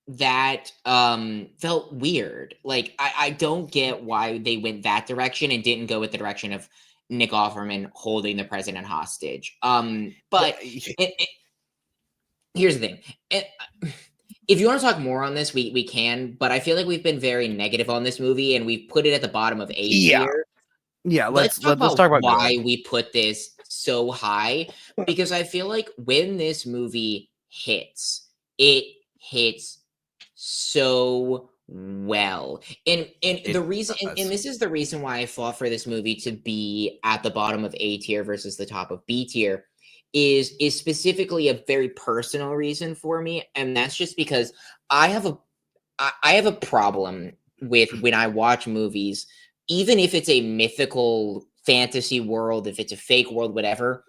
that felt weird. Like I don't get why they went that direction and didn't go with the direction of Nick Offerman holding the president hostage. But it, here's the thing. If you want to talk more on this, we can, but I feel like we've been very negative on this movie and we've put it at the bottom of A Yeah. tier. Yeah. Let's talk Let's about talk about good. why we put this so high, because I feel like when this movie hits, it hits so well. And It the reason and does. this is the reason why I fought for this movie to be at the bottom of A tier versus the top of B tier is specifically a very personal reason for me, and that's just because I have a I have a problem with when I watch movies, even if it's a mythical fantasy world, if it's a fake world, whatever.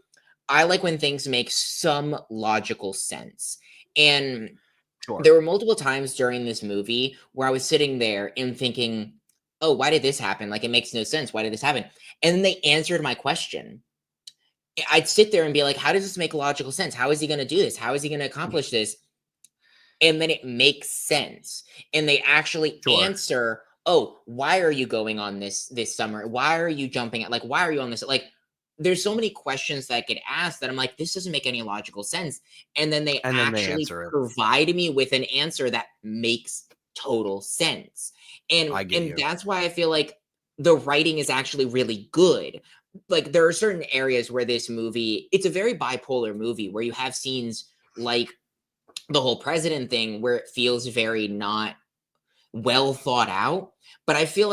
I like when things make some logical sense. And Sure. there were multiple times during this movie where I was sitting there and thinking, "Oh, why did this happen? Like it makes no sense. Why did this happen?" And then they answered my question. I'd sit there and be like, "How does this make logical sense? How is he going to do this? How is he going to accomplish this?" And then it makes sense. And they actually Sure. answer, "Oh, why are you going on this summer? Why are you jumping at, like, why are you on this?" Like, there's so many questions that get asked that I'm like, this doesn't make any logical sense. And then they And then they actually answer it. provide me with an answer that makes total sense. And I get and you. that's why I feel like the writing is actually really good. Like there are certain areas where this movie, it's a very bipolar movie where you have scenes like the whole president thing where it feels very not well thought out. But I feel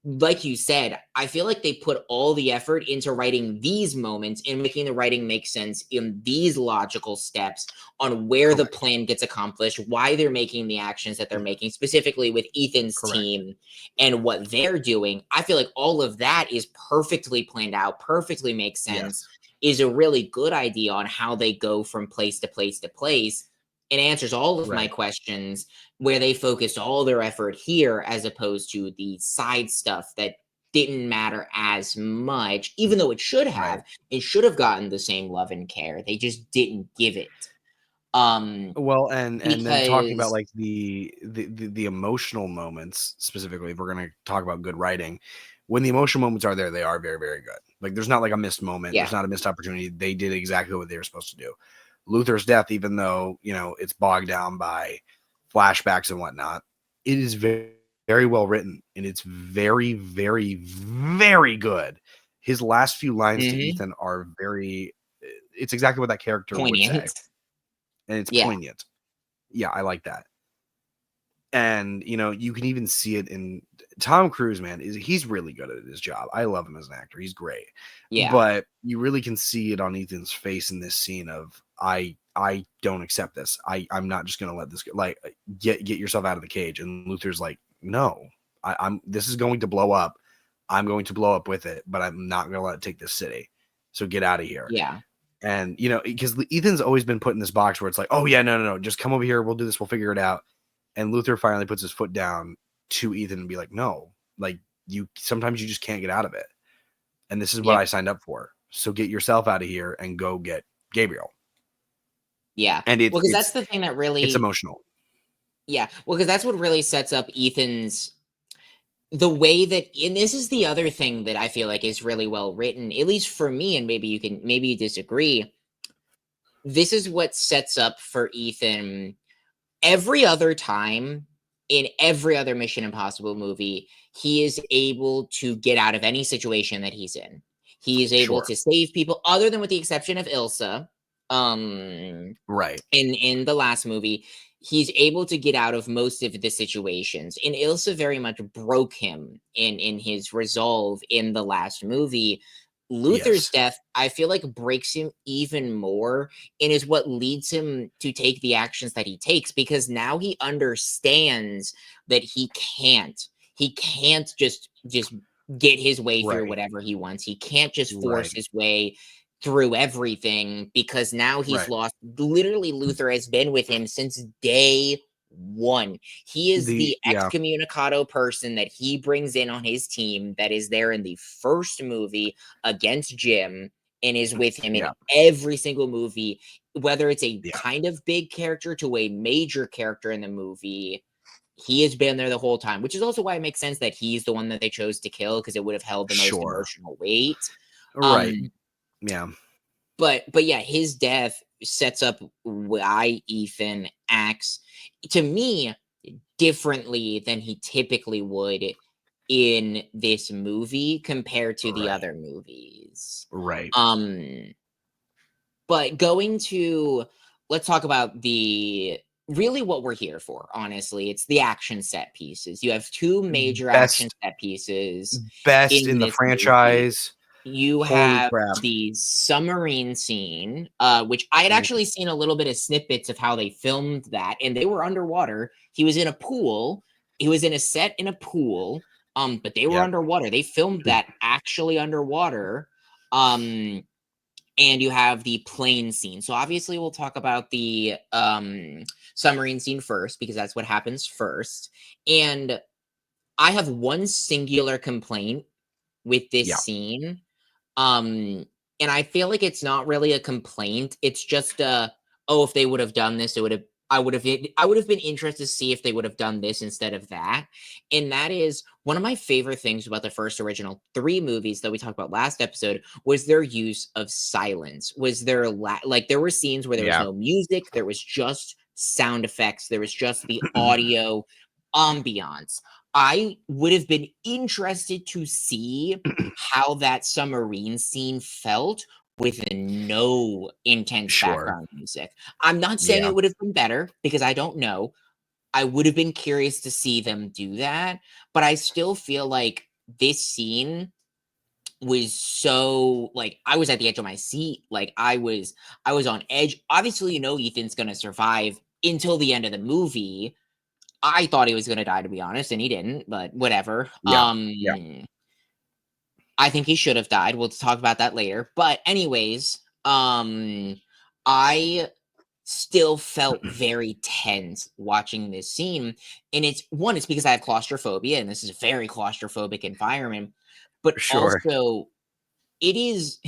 like you said, I feel like they put all the effort into writing these moments and making the writing make sense in these logical steps on where the Correct. plan gets accomplished, why they're making the actions that they're making, specifically with Ethan's Correct. team and what they're doing. I feel like all of that is perfectly planned out, perfectly makes sense, Yes. is a really good idea on how they go from place to place to place. It answers all of my Right. questions where they focused all their effort here as opposed to the side stuff that didn't matter as much, even though it should Right. have. It should have gotten the same love and care. They just didn't give it. Um, Well, and then talking about because like the emotional moments specifically, if we're gonna talk about good writing, when the emotional moments are there, they are very, very good. Like there's not like a missed moment, yeah. there's not a missed opportunity. They did exactly what they were supposed to do. Luther's death, even though it's bogged down by flashbacks and whatnot, it is very, very well written and it's very, very, very good. His last few lines to Mhm. Ethan are very. It's exactly what that character would say, Poignant. and it's Yeah. poignant. Yeah, I like that. And you can even see it in Tom Cruise, man. He's really good at his job. I love him as an actor. He's great. Yeah. But you really can see it on Ethan's face in this scene of I don't accept this. I'm not just gonna let this go. Like, get yourself out of the cage. And Luther's like, no, I'm this is going to blow up. I'm going to blow up with it, but I'm not gonna let it take this city. So get out of here. Yeah. And because Ethan's always been put in this box where it's like, oh yeah, no, just come over here. We'll do this. We'll figure it out. And Luther finally puts his foot down to Ethan and be like, no, like sometimes you just can't get out of it. And this is what Yeah. I signed up for. So get yourself out of here and go get Gabriel. Yeah. And Well, because that's the thing that it's really, emotional. yeah. Well, because that's what really sets up the way that, and this is the other thing that I feel like is really well written, at least for me, and maybe you disagree. This is what sets up for Ethan every other time in every other Mission Impossible movie. He is able to get out of any situation that he's in. He is able Sure. to save people, other than with the exception of Ilsa. Right. In the last movie, he's able to get out of most of the situations. And Ilsa very much broke him in his resolve in the last movie. Luther's Yes. death, I feel like, breaks him even more and is what leads him to take the actions that he takes, because now he understands that he can't just get his way through Right. whatever he wants. He can't just force Right. his way through everything, because now he's Right. lost. Literally, Luther has been with him since day one. He is the Yeah. excommunicado person that he brings in on his team, that is there in the first movie against Jim, and is with him in Yeah. every single movie, whether it's a Yeah. kind of big character to a major character in the movie. He has been there the whole time, which is also why it makes sense that he's the one that they chose to kill, because it would have held the most Sure. emotional weight. Right. Yeah. But yeah, his death sets up why Ethan acts, to me, differently than he typically would in this movie compared to the Right. other movies. Right. Um, but let's talk about the really what we're here for, honestly. It's the action set pieces. You have two major action Best set pieces best in in the this movie. franchise. You Holy have crap. the submarine scene, which I had actually seen a little bit of snippets of how they filmed that, and they were underwater. He was in a pool. He was in a set in a pool, but they were Yep. underwater. They filmed that actually underwater. And you have the plane scene. So obviously we'll talk about the submarine scene first, because that's what happens first. And I have one singular complaint with this Yeah. scene. And I feel like it's not really a complaint. It's just oh, if they would have done this, I would have been interested to see if they would have done this instead of that. And that is one of my favorite things about the first original three movies that we talked about last episode, was their use of silence. Was there like there were scenes where there was Yeah. no music, there was just sound effects, there was just the audio ambiance. I would have been interested to see how that submarine scene felt with no intense Sure. background music. I'm not saying Yeah. it would have been better, because I don't know. I would have been curious to see them do that, but I still feel like this scene was so, like, I was at the edge of my seat. Like, I was on edge. Obviously, Ethan's going to survive until the end of the movie. I thought he was going to die, to be honest, and he didn't, but whatever. Yeah. Yeah. I think he should have died. We'll talk about that later. But anyways, I still felt very tense watching this scene. And it's because I have claustrophobia, and this is a very claustrophobic environment. But Sure. also, it is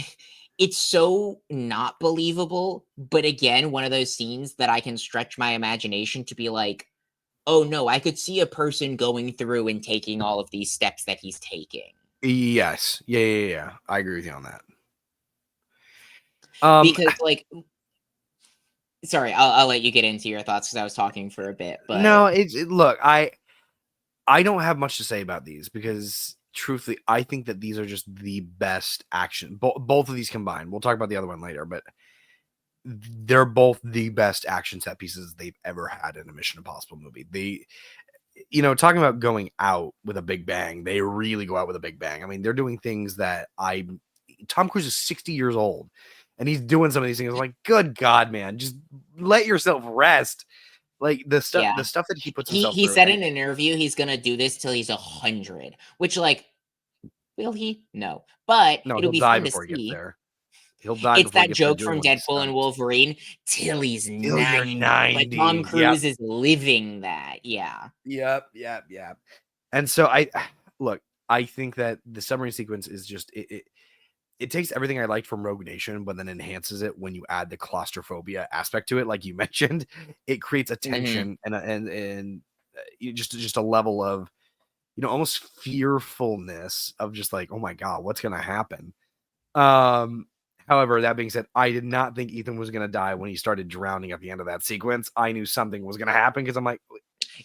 it's so not believable. But again, one of those scenes that I can stretch my imagination to be like, oh no, I could see a person going through and taking all of these steps that he's taking. Yes. Yeah. I agree with you on that. Because, like, sorry, I'll let you get into your thoughts, because I was talking for a bit, but No, look, I don't have much to say about these, because truthfully, I think that these are just the best action. Both of these combined. We'll talk about the other one later, but they're both the best action set pieces they've ever had in a Mission Impossible movie. talking about going out with a big bang, they really go out with a big bang. I mean, they're doing things that Tom Cruise is 60 years old and he's doing some of these things. I'm like, good God, man, just let yourself rest. Like Yeah. the stuff that he puts He himself he through. said And in an interview he's gonna do this till he's 100, which, like, will he? No. But no, it'll he'll be die fun to before he gets see. there. He'll die It's before he that gets there joke doing from one of these Deadpool and stunts. Wolverine, till he's Till you're 90. But Tom 90. Yep. Cruise is living that. Yeah. Yep. And so I look, I think that the submarine sequence is just it takes everything I liked from Rogue Nation, but then enhances it when you add the claustrophobia aspect to it, like you mentioned. It creates a Mhm. tension and just a level of almost fearfulness of just like, oh my god, what's gonna happen? Um, However, that being said, I did not think Ethan was gonna die when he started drowning at the end of that sequence. I knew something was gonna happen because I'm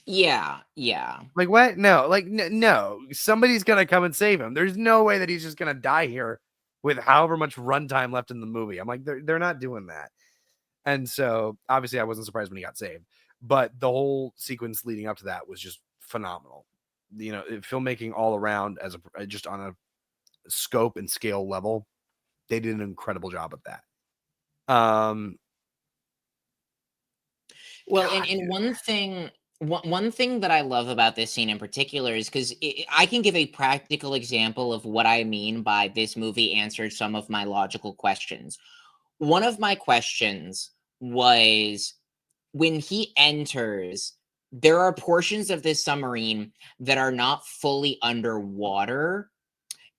Yeah, yeah. like, what? No, like, no, somebody's gonna come and save him. There's no way that he's just gonna die here with however much runtime left in the movie. I'm like, they're not doing that. And so, obviously, I wasn't surprised when he got saved. But the whole sequence leading up to that was just phenomenal. Filmmaking all around as just on a scope and scale level, they did an incredible job of that. Well, God, and dude. one thing that I love about this scene in particular is because I can give a practical example of what I mean by this movie answered some of my logical questions. One of my questions was, when he enters, there are portions of this submarine that are not fully underwater.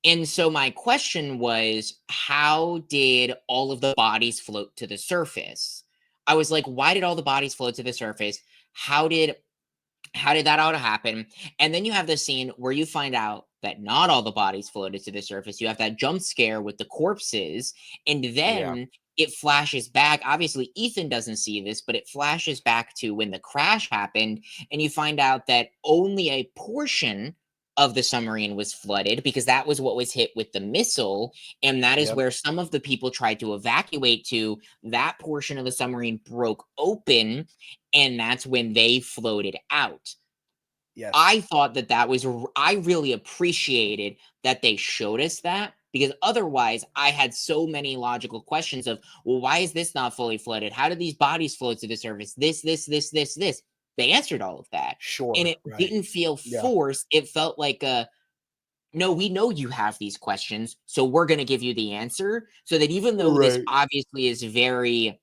And so my question was, how did all of the bodies float to the surface? I was like, why did all the bodies float to the surface? How did how did that all happen? And then you have the scene where you find out that not all the bodies floated to the surface. You have that jump scare with the corpses, and Yeah. then it flashes back. Obviously, Ethan doesn't see this, but it flashes back to when the crash happened, and you find out that only a portion of the submarine was flooded because that was what was hit with the missile, and that is Yep. where some of the people tried to evacuate to. That portion of the submarine broke open, and that's when they floated out. Yes. I thought that that was I really appreciated that they showed us that, because otherwise I had so many logical questions of, well, why is this not fully flooded? How did these bodies float to the surface? This. They answered all of that. And Sure. it Right. didn't feel Yeah. forced. It felt like a, no, we know you have these questions, so we're going to give you the answer. So that even though this Right. obviously is very,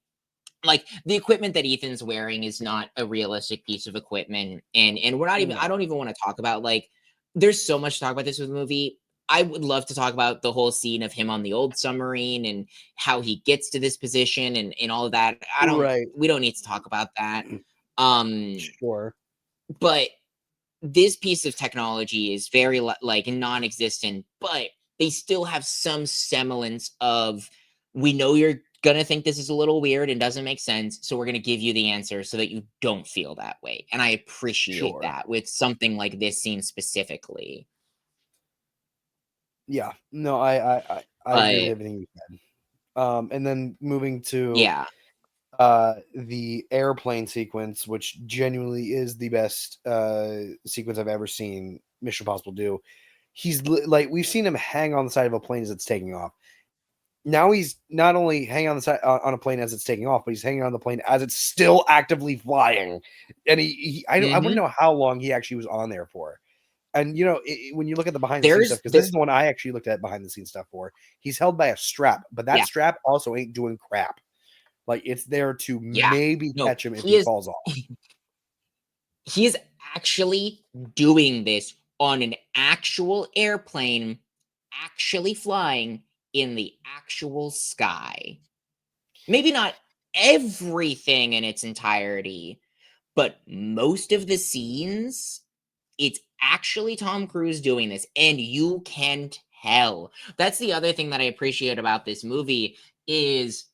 like, the equipment that Ethan's wearing is not a realistic piece of equipment, and we're not even, I No. don't even want to talk about, like, there's so much to talk about this with the movie. I would love to talk about the whole scene of him on the old submarine and how he gets to this position and all of that. Right. We don't need to talk about that. Um Sure. but this piece of technology is very like non-existent, but they still have some semblance of, we know you're gonna think this is a little weird and doesn't make sense, so we're gonna give you the answer so that you don't feel that way. And I appreciate Sure. that with something like this scene specifically. Yeah. No, I agree with But everything you said. And then moving to yeah. the airplane sequence, which genuinely is the best sequence I've ever seen Mission Impossible do. Like, we've seen him hang on the side of a plane as it's taking off. Now he's not only hanging on the side on a plane as it's taking off, but he's hanging on the plane as it's still actively flying. And I want to Hmm. know how long he actually was on there for. And when you look at the behind the scenes stuff, There's because this there is the one I actually looked at behind the scenes stuff for. He's held by a strap, but that Yeah, strap also ain't doing crap. Like, it's there to yeah. maybe No, catch him if he he is falls off. he is actually doing this on an actual airplane, actually flying in the actual sky. Maybe not everything in its entirety, but most of the scenes, it's actually Tom Cruise doing this, and you can tell. That's the other thing that I appreciate about this movie is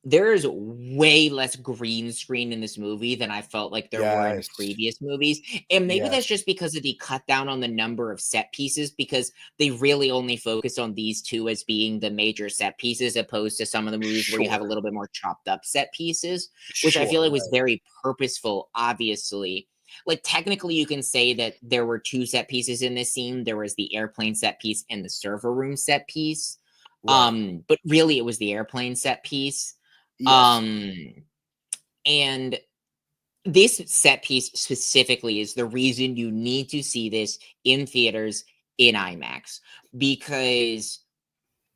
there's way less green screen in this movie than I felt like there were in Yes. previous movies. And maybe Yes. that's just because of the cut down on the number of set pieces, because they really only focus on these two as being the major set pieces, opposed to some of the movies where you have a Sure. little bit more chopped up set pieces, which I feel Sure. like was Right. very purposeful, obviously. like technically you can say that there were two set pieces in this scene. There was the airplane set piece and the server room set piece. Right. But really it was the airplane set piece. Yes. Um, and this set piece specifically is the reason you need to see this in theaters in IMAX, because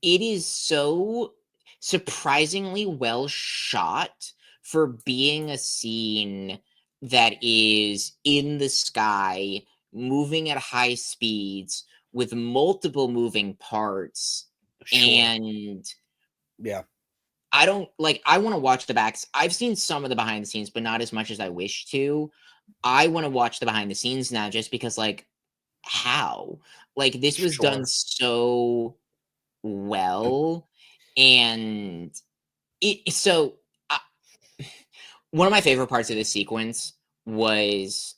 it is so surprisingly well shot for being a scene that is in the sky, moving at high speeds with multiple moving parts. Sure. And Yeah. I don't like, I want to watch the backs. I've seen some of the behind the scenes, but not as much as I wish to. I want to watch the behind the scenes now just because, like, how? Like, this was done Sure. so well, and so, uh, one of my favorite parts of this sequence was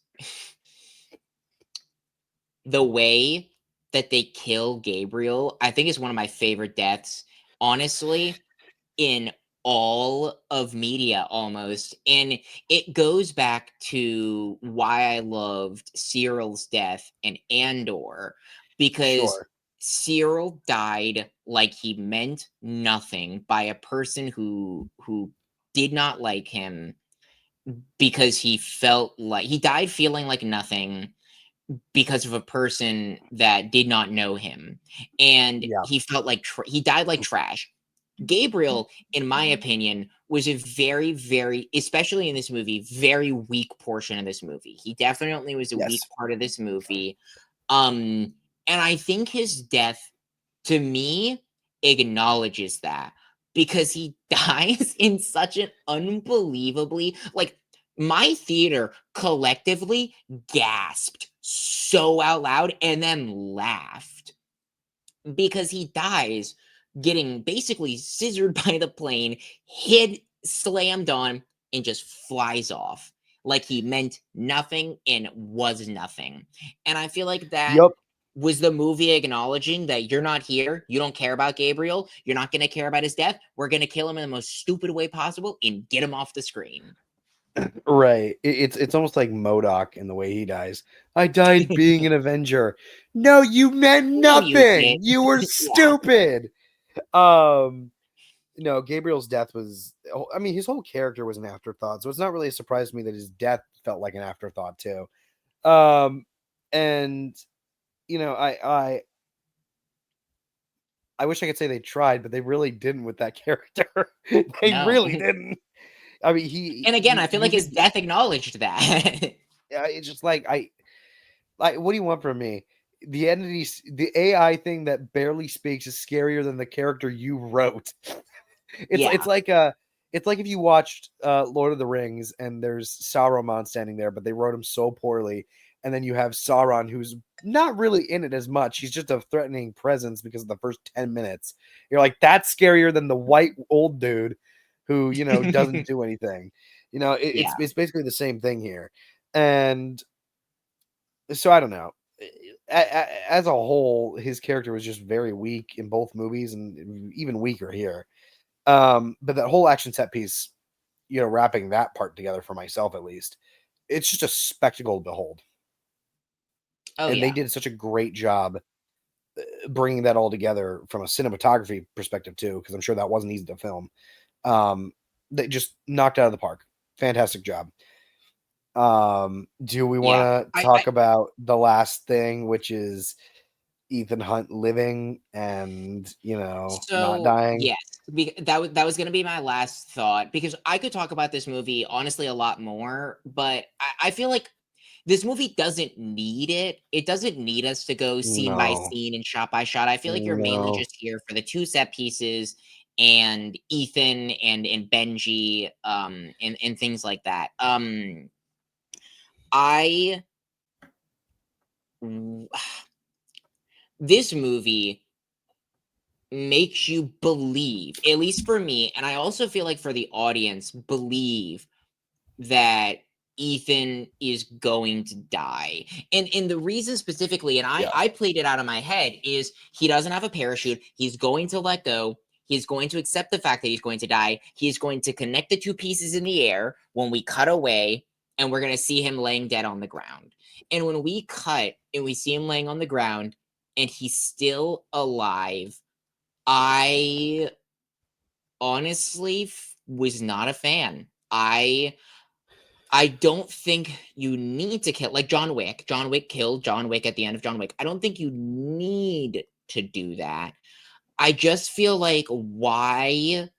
the way that they kill Gabriel. I think is one of my favorite deaths, honestly, in all of media almost, and it goes back to why I loved Cyril's death in Andor, because Sure. Cyril died like he meant nothing by a person who did not like him, because he felt like he died feeling like nothing because of a person that did not know him, and Yeah. he felt like he died like trash. Gabriel, in my opinion, was a very, very, especially in this movie, very weak portion of this movie. He definitely was a weak Yes. part of this movie. Um, and I think his death, to me, acknowledges that, because he dies in such an unbelievably, like, my theater collectively gasped so out loud and then laughed, because he dies getting basically scissored by the plane, hit, slammed on, and just flies off like he meant nothing and was nothing. And I feel like that Yep. was the movie acknowledging that you're not here, you don't care about Gabriel, you're not going to care about his death. We're going to kill him in the most stupid way possible and get him off the screen. Right. It's almost like MODOK in the way he dies. I died being an Avenger. No, you meant No, you did. nothing. You were Yeah, stupid. Um, no, Gabriel's death was. I mean, his whole character was an afterthought, so it's not really a surprise to me that his death felt like an afterthought too. Um, and I wish I could say they tried, but they really didn't with that character. They no. really didn't. I mean, And again, I feel like you his could. death acknowledged that. It's just like what do you want from me? The AI thing that barely speaks is scarier than the character you wrote. It's it's Yeah. like it's like if you watched Lord of the Rings and there's Saruman standing there, but they wrote him so poorly, and then you have Sauron who's not really in it as much. He's just a threatening presence because of the first 10 minutes. You're like, that's scarier than the white old dude who, doesn't do anything. Yeah. It's basically the same thing here. And so I don't know. As a whole, his character was just very weak in both movies and even weaker here. But that whole action set piece, wrapping that part together for myself at least, it's just a spectacle to behold. Oh, And they yeah. did such a great job bringing that all together from a cinematography perspective too, because I'm sure that wasn't easy to film. They just knocked it out of the park. Fantastic job. Do we Yeah. want to I talk about the last thing, which is Ethan Hunt living and, not So, dying? yes, that was gonna be my last thought, because I could talk about this movie, honestly, a lot more, but I feel like this movie doesn't need it. It doesn't need us to go scene by No, scene and shot by shot. I feel like you're mainly no. just here for the 2 set pieces and Ethan and Benji, and things like that. I w this movie makes you believe, at least for me, and I also feel like for the audience, believe that Ethan is going to die. And the reason specifically, and I Yeah. I played it out of my head, is he doesn't have a parachute. He's going to let go. He's going to accept the fact that he's going to die. He's going to connect the two pieces in the air when we cut away, and we're going to see him laying dead on the ground. And when we cut and we see him laying on the ground and he's still alive, I honestly was not a fan. I don't think you need to kill, like John Wick. John Wick killed John Wick at the end of John Wick. I don't think you need to do that. I just feel like, why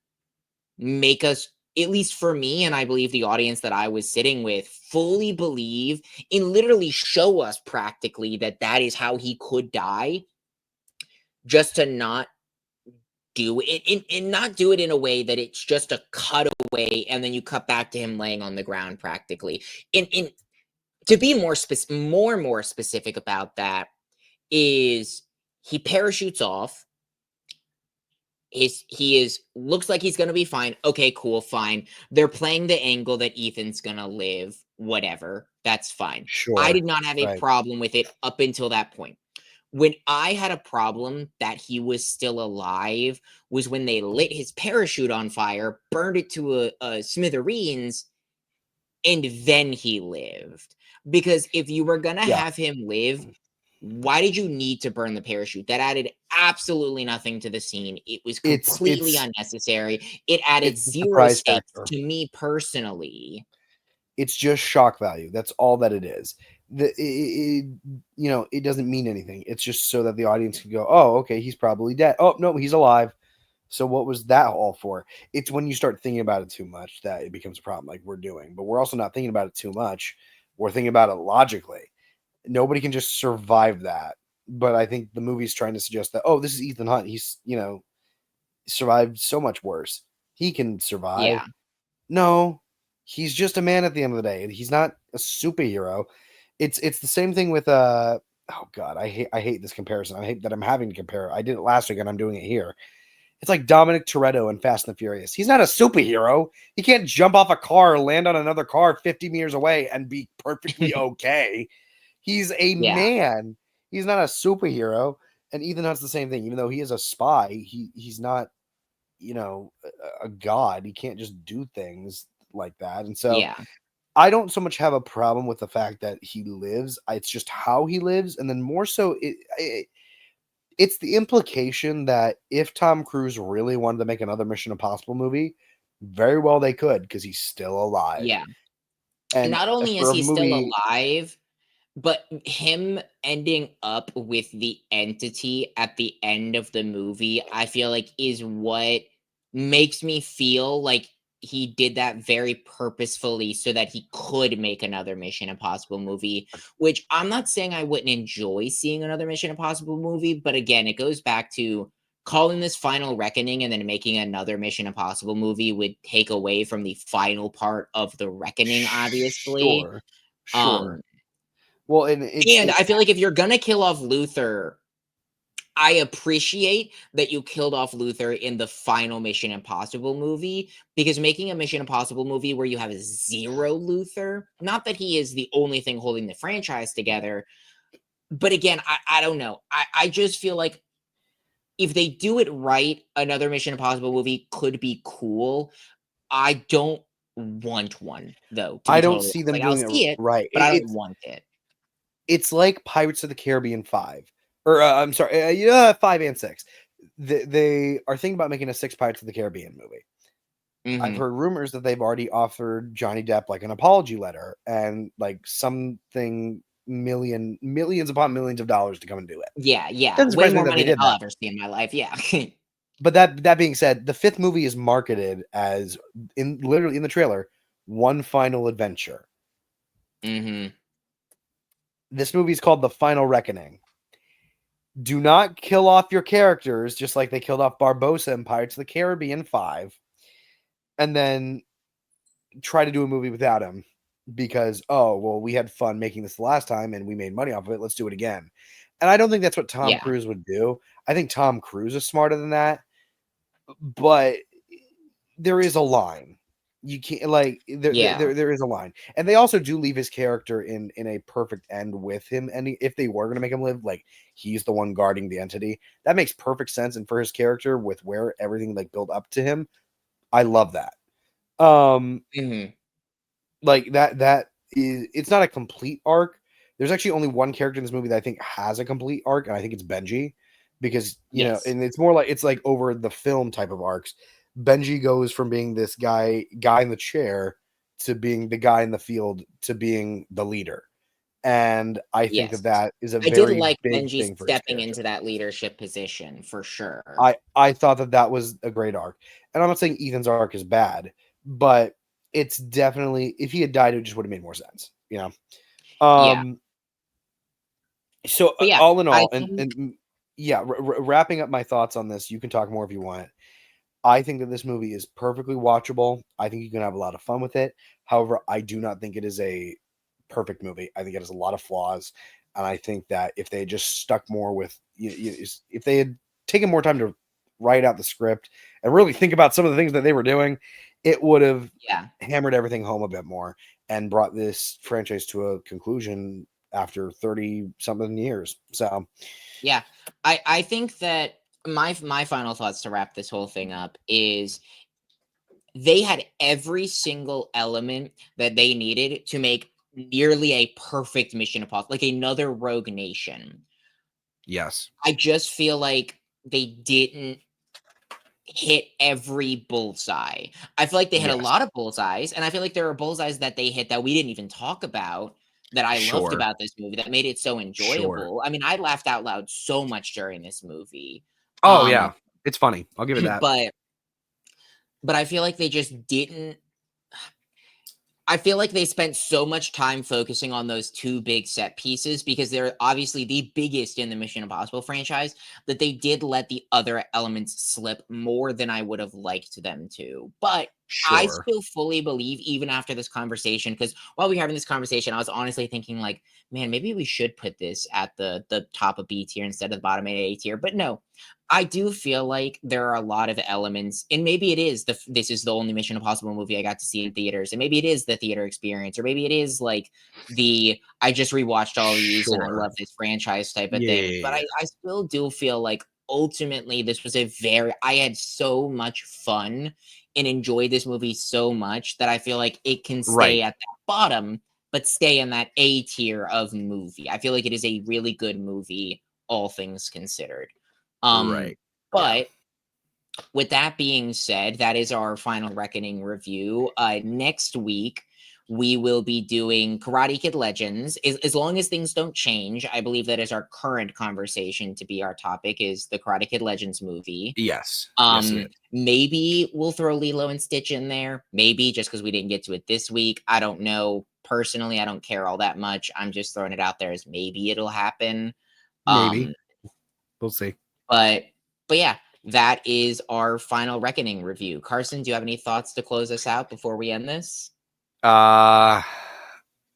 make us, at least for me, and I believe the audience that I was sitting with, fully believe and literally show us practically that that is how he could die, just to not do it, and not do it in a way that it's just a cutaway and then you cut back to him laying on the ground practically. In To be more specific about that, is he parachutes off. He is looks like he's gonna be fine. Okay, cool, fine. They're playing the angle that Ethan's gonna live. Whatever, that's fine. I Sure. did not have a Right. problem with it up until that point. When I had a problem that he was still alive was when they lit his parachute on fire, burned it to a smithereens, and then he lived. Because if you were gonna Yeah. have him live, why did you need to burn the parachute? That added absolutely nothing to the scene. It was It's completely it's unnecessary. It added it's the 0 surprise stakes factor. to me personally. It's just shock value. That's all that it is. It doesn't mean anything. It's just so that the audience can go, oh, okay, he's probably dead. Oh, no, he's alive. So what was that all for? It's when you start thinking about it too much that it becomes a problem, like we're doing. But we're also not thinking about it too much. We're thinking about it logically. Nobody can just survive that. But I think the movie's trying to suggest that, oh, this is Ethan Hunt. He's, survived so much worse. He can survive. Yeah. No, he's just a man at the end of the day. He's not a superhero. It's the same thing with oh god, I hate this comparison. I hate that I'm having to compare. I did it last week and I'm doing it here. It's like Dominic Toretto in Fast and the Furious. He's not a superhero. He can't jump off a car, land on another car 50 meters away, and be perfectly okay. He's a Yeah. man. He's not a superhero. And Ethan Hunt's the same thing. Even though he is a spy, he's not, a god. He can't just do things like that. And so Yeah. I don't so much have a problem with the fact that he lives. It's just how he lives, and then more so, it's the implication that if Tom Cruise really wanted to make another Mission Impossible movie, very well they could, because he's still alive. Yeah. And And not only is for a he still movie, alive, but him ending up with the entity at the end of the movie, I feel like is what makes me feel like he did that very purposefully so that he could make another Mission Impossible movie, which I'm not saying I wouldn't enjoy seeing another Mission Impossible movie, but again, it goes back to calling this Final Reckoning and then making another Mission Impossible movie would take away from the final part of the Reckoning, obviously. sure, Um, sure. Well, and it's and it. I feel like if you're gonna kill off Luther, I appreciate that you killed off Luther in the final Mission Impossible movie, because making a Mission Impossible movie where you have 0 Luther, not that he is the only thing holding the franchise together, but again, I don't know. I just feel like if they do it right, another Mission Impossible movie could be cool. I don't want one, though, to I be don't totally see honest. them Like, I'll doing it see it, right. but I don't want it. It's like Pirates of the Caribbean 5, or I'm sorry, 5 and 6. They are thinking about making a 6 Pirates of the Caribbean movie. I've Mhm. heard rumors that they've already offered Johnny Depp like an apology letter and like something millions upon millions of dollars to come and do it. Yeah, yeah, Doesn't way surprise me more that money they than did I'll that. ever see in my life, yeah. But that being said, the 5th movie is marketed as, literally in the trailer, one final adventure. Mhm. This movie is called The Final Reckoning. Do not kill off your characters just like they killed off Barbossa in Pirates of the Caribbean 5, and then try to do a movie without him because, oh, well, we had fun making this the last time and we made money off of it. Let's do it again. And I don't think that's what Tom Yeah, Cruise would do. I think Tom Cruise is smarter than that, but there is a line. You can't, like, yeah, there is a line, and they also do leave his character in a perfect end with him. And if they were going to make him live, like, he's the one guarding the entity, that makes perfect sense. And for his character, with where everything like built up to him, I love that. Um, mhm. like that it's not a complete arc. There's actually only one character in this movie that I think has a complete arc, and I think it's Benji, because Yes. and it's more like it's like over the film type of arcs. Benji goes from being this guy in the chair to being the guy in the field to being the leader, and I think that Yes. that is a I did very like big Benji thing for his stepping character. into that leadership position for sure. I thought that that was a great arc, and I'm not saying Ethan's arc is bad, but it's definitely, if he had died, it just would have made more sense. Yeah. Um. So But yeah, all in I all, think yeah, wrapping up my thoughts on this, you can talk more if you want. I think that this movie is perfectly watchable. I think you can have a lot of fun with it. However, I do not think it is a perfect movie. I think it has a lot of flaws, and I think that if they had just stuck more with, if they had taken more time to write out the script and really think about some of the things that they were doing, it would have yeah. hammered everything home a bit more and brought this franchise to a conclusion after 30 something years. So, Yeah. I think that my final thoughts to wrap this whole thing up is they had every single element that they needed to make nearly a perfect Mission Impossible, like another Rogue Nation. yes, I just feel like they didn't hit every bullseye. I feel like they hit a yes, lot of bullseyes, and I feel like there are bullseyes that they hit that we didn't even talk about that I loved sure, about this movie that made it so sure. enjoyable. I mean, I laughed out loud so much during this movie. Oh, Um, yeah. It's funny. I'll give it that. but I feel like they just didn't I feel like they spent so much time focusing on those 2 big set pieces because they're obviously the biggest in the Mission Impossible franchise, that they did let the other elements slip more than I would have liked them to. But I Sure. still fully believe, even after this conversation, because while we were having this conversation, I was honestly thinking like, man, maybe we should put this at the top of B tier instead of the bottom of A tier. But no, I do feel like there are a lot of elements, and maybe it is this is the only Mission Impossible movie I got to see in theaters, and maybe it is the theater experience, or maybe it is like the I just rewatched all these and I Sure. love this franchise type of Yeah, thing. yeah, But yeah. I still do feel like ultimately this was a very I had so much fun and enjoyed this movie so much that I feel like it can stay Right. at that bottom, but stay in that A tier of movie. I feel like it is a really good movie, all things considered. Um, Right. Yeah. but with that being said, that is our final Reckoning review. Next week, we will be doing Karate Kid Legends. As long as things don't change, I believe that is our current conversation to be our topic is the Karate Kid Legends movie. Yes. Yes, it is. Maybe we'll throw Lilo and Stitch in there. Maybe just because we didn't get to it this week. I don't know. Personally, I don't care all that much. I'm just throwing it out there as maybe it'll happen. Maybe. Um, We'll see. but yeah, that is our final Reckoning review. Carson, do you have any thoughts to close us out before we end this? Uh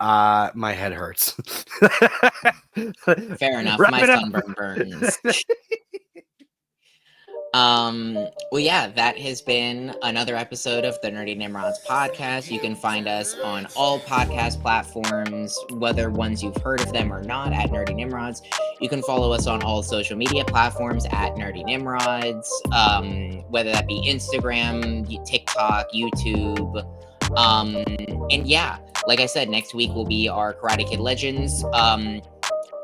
my head hurts. Fair enough. Wrap My it up. sunburn burns. Well, yeah, that has been another episode of the Nerdy Nimrods podcast. You can find us on all podcast platforms, whether ones you've heard of them or not, at Nerdy Nimrods. You can follow us on all social media platforms at Nerdy Nimrods, whether that be Instagram, TikTok, YouTube. And yeah, like I said, next week will be our Karate Kid Legends.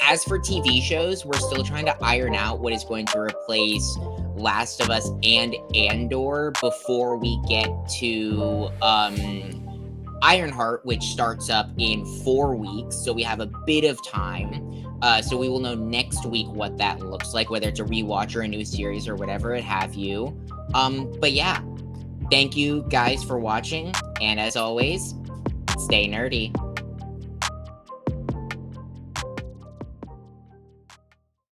As for TV shows, we're still trying to iron out what is going to replace Last of Us and Andor before we get to Ironheart, which starts up in 4 weeks. So we have a bit of time. So we will know next week what that looks like, whether it's a rewatch or a new series or whatever it have you. But yeah, thank you guys for watching. And as always, stay nerdy.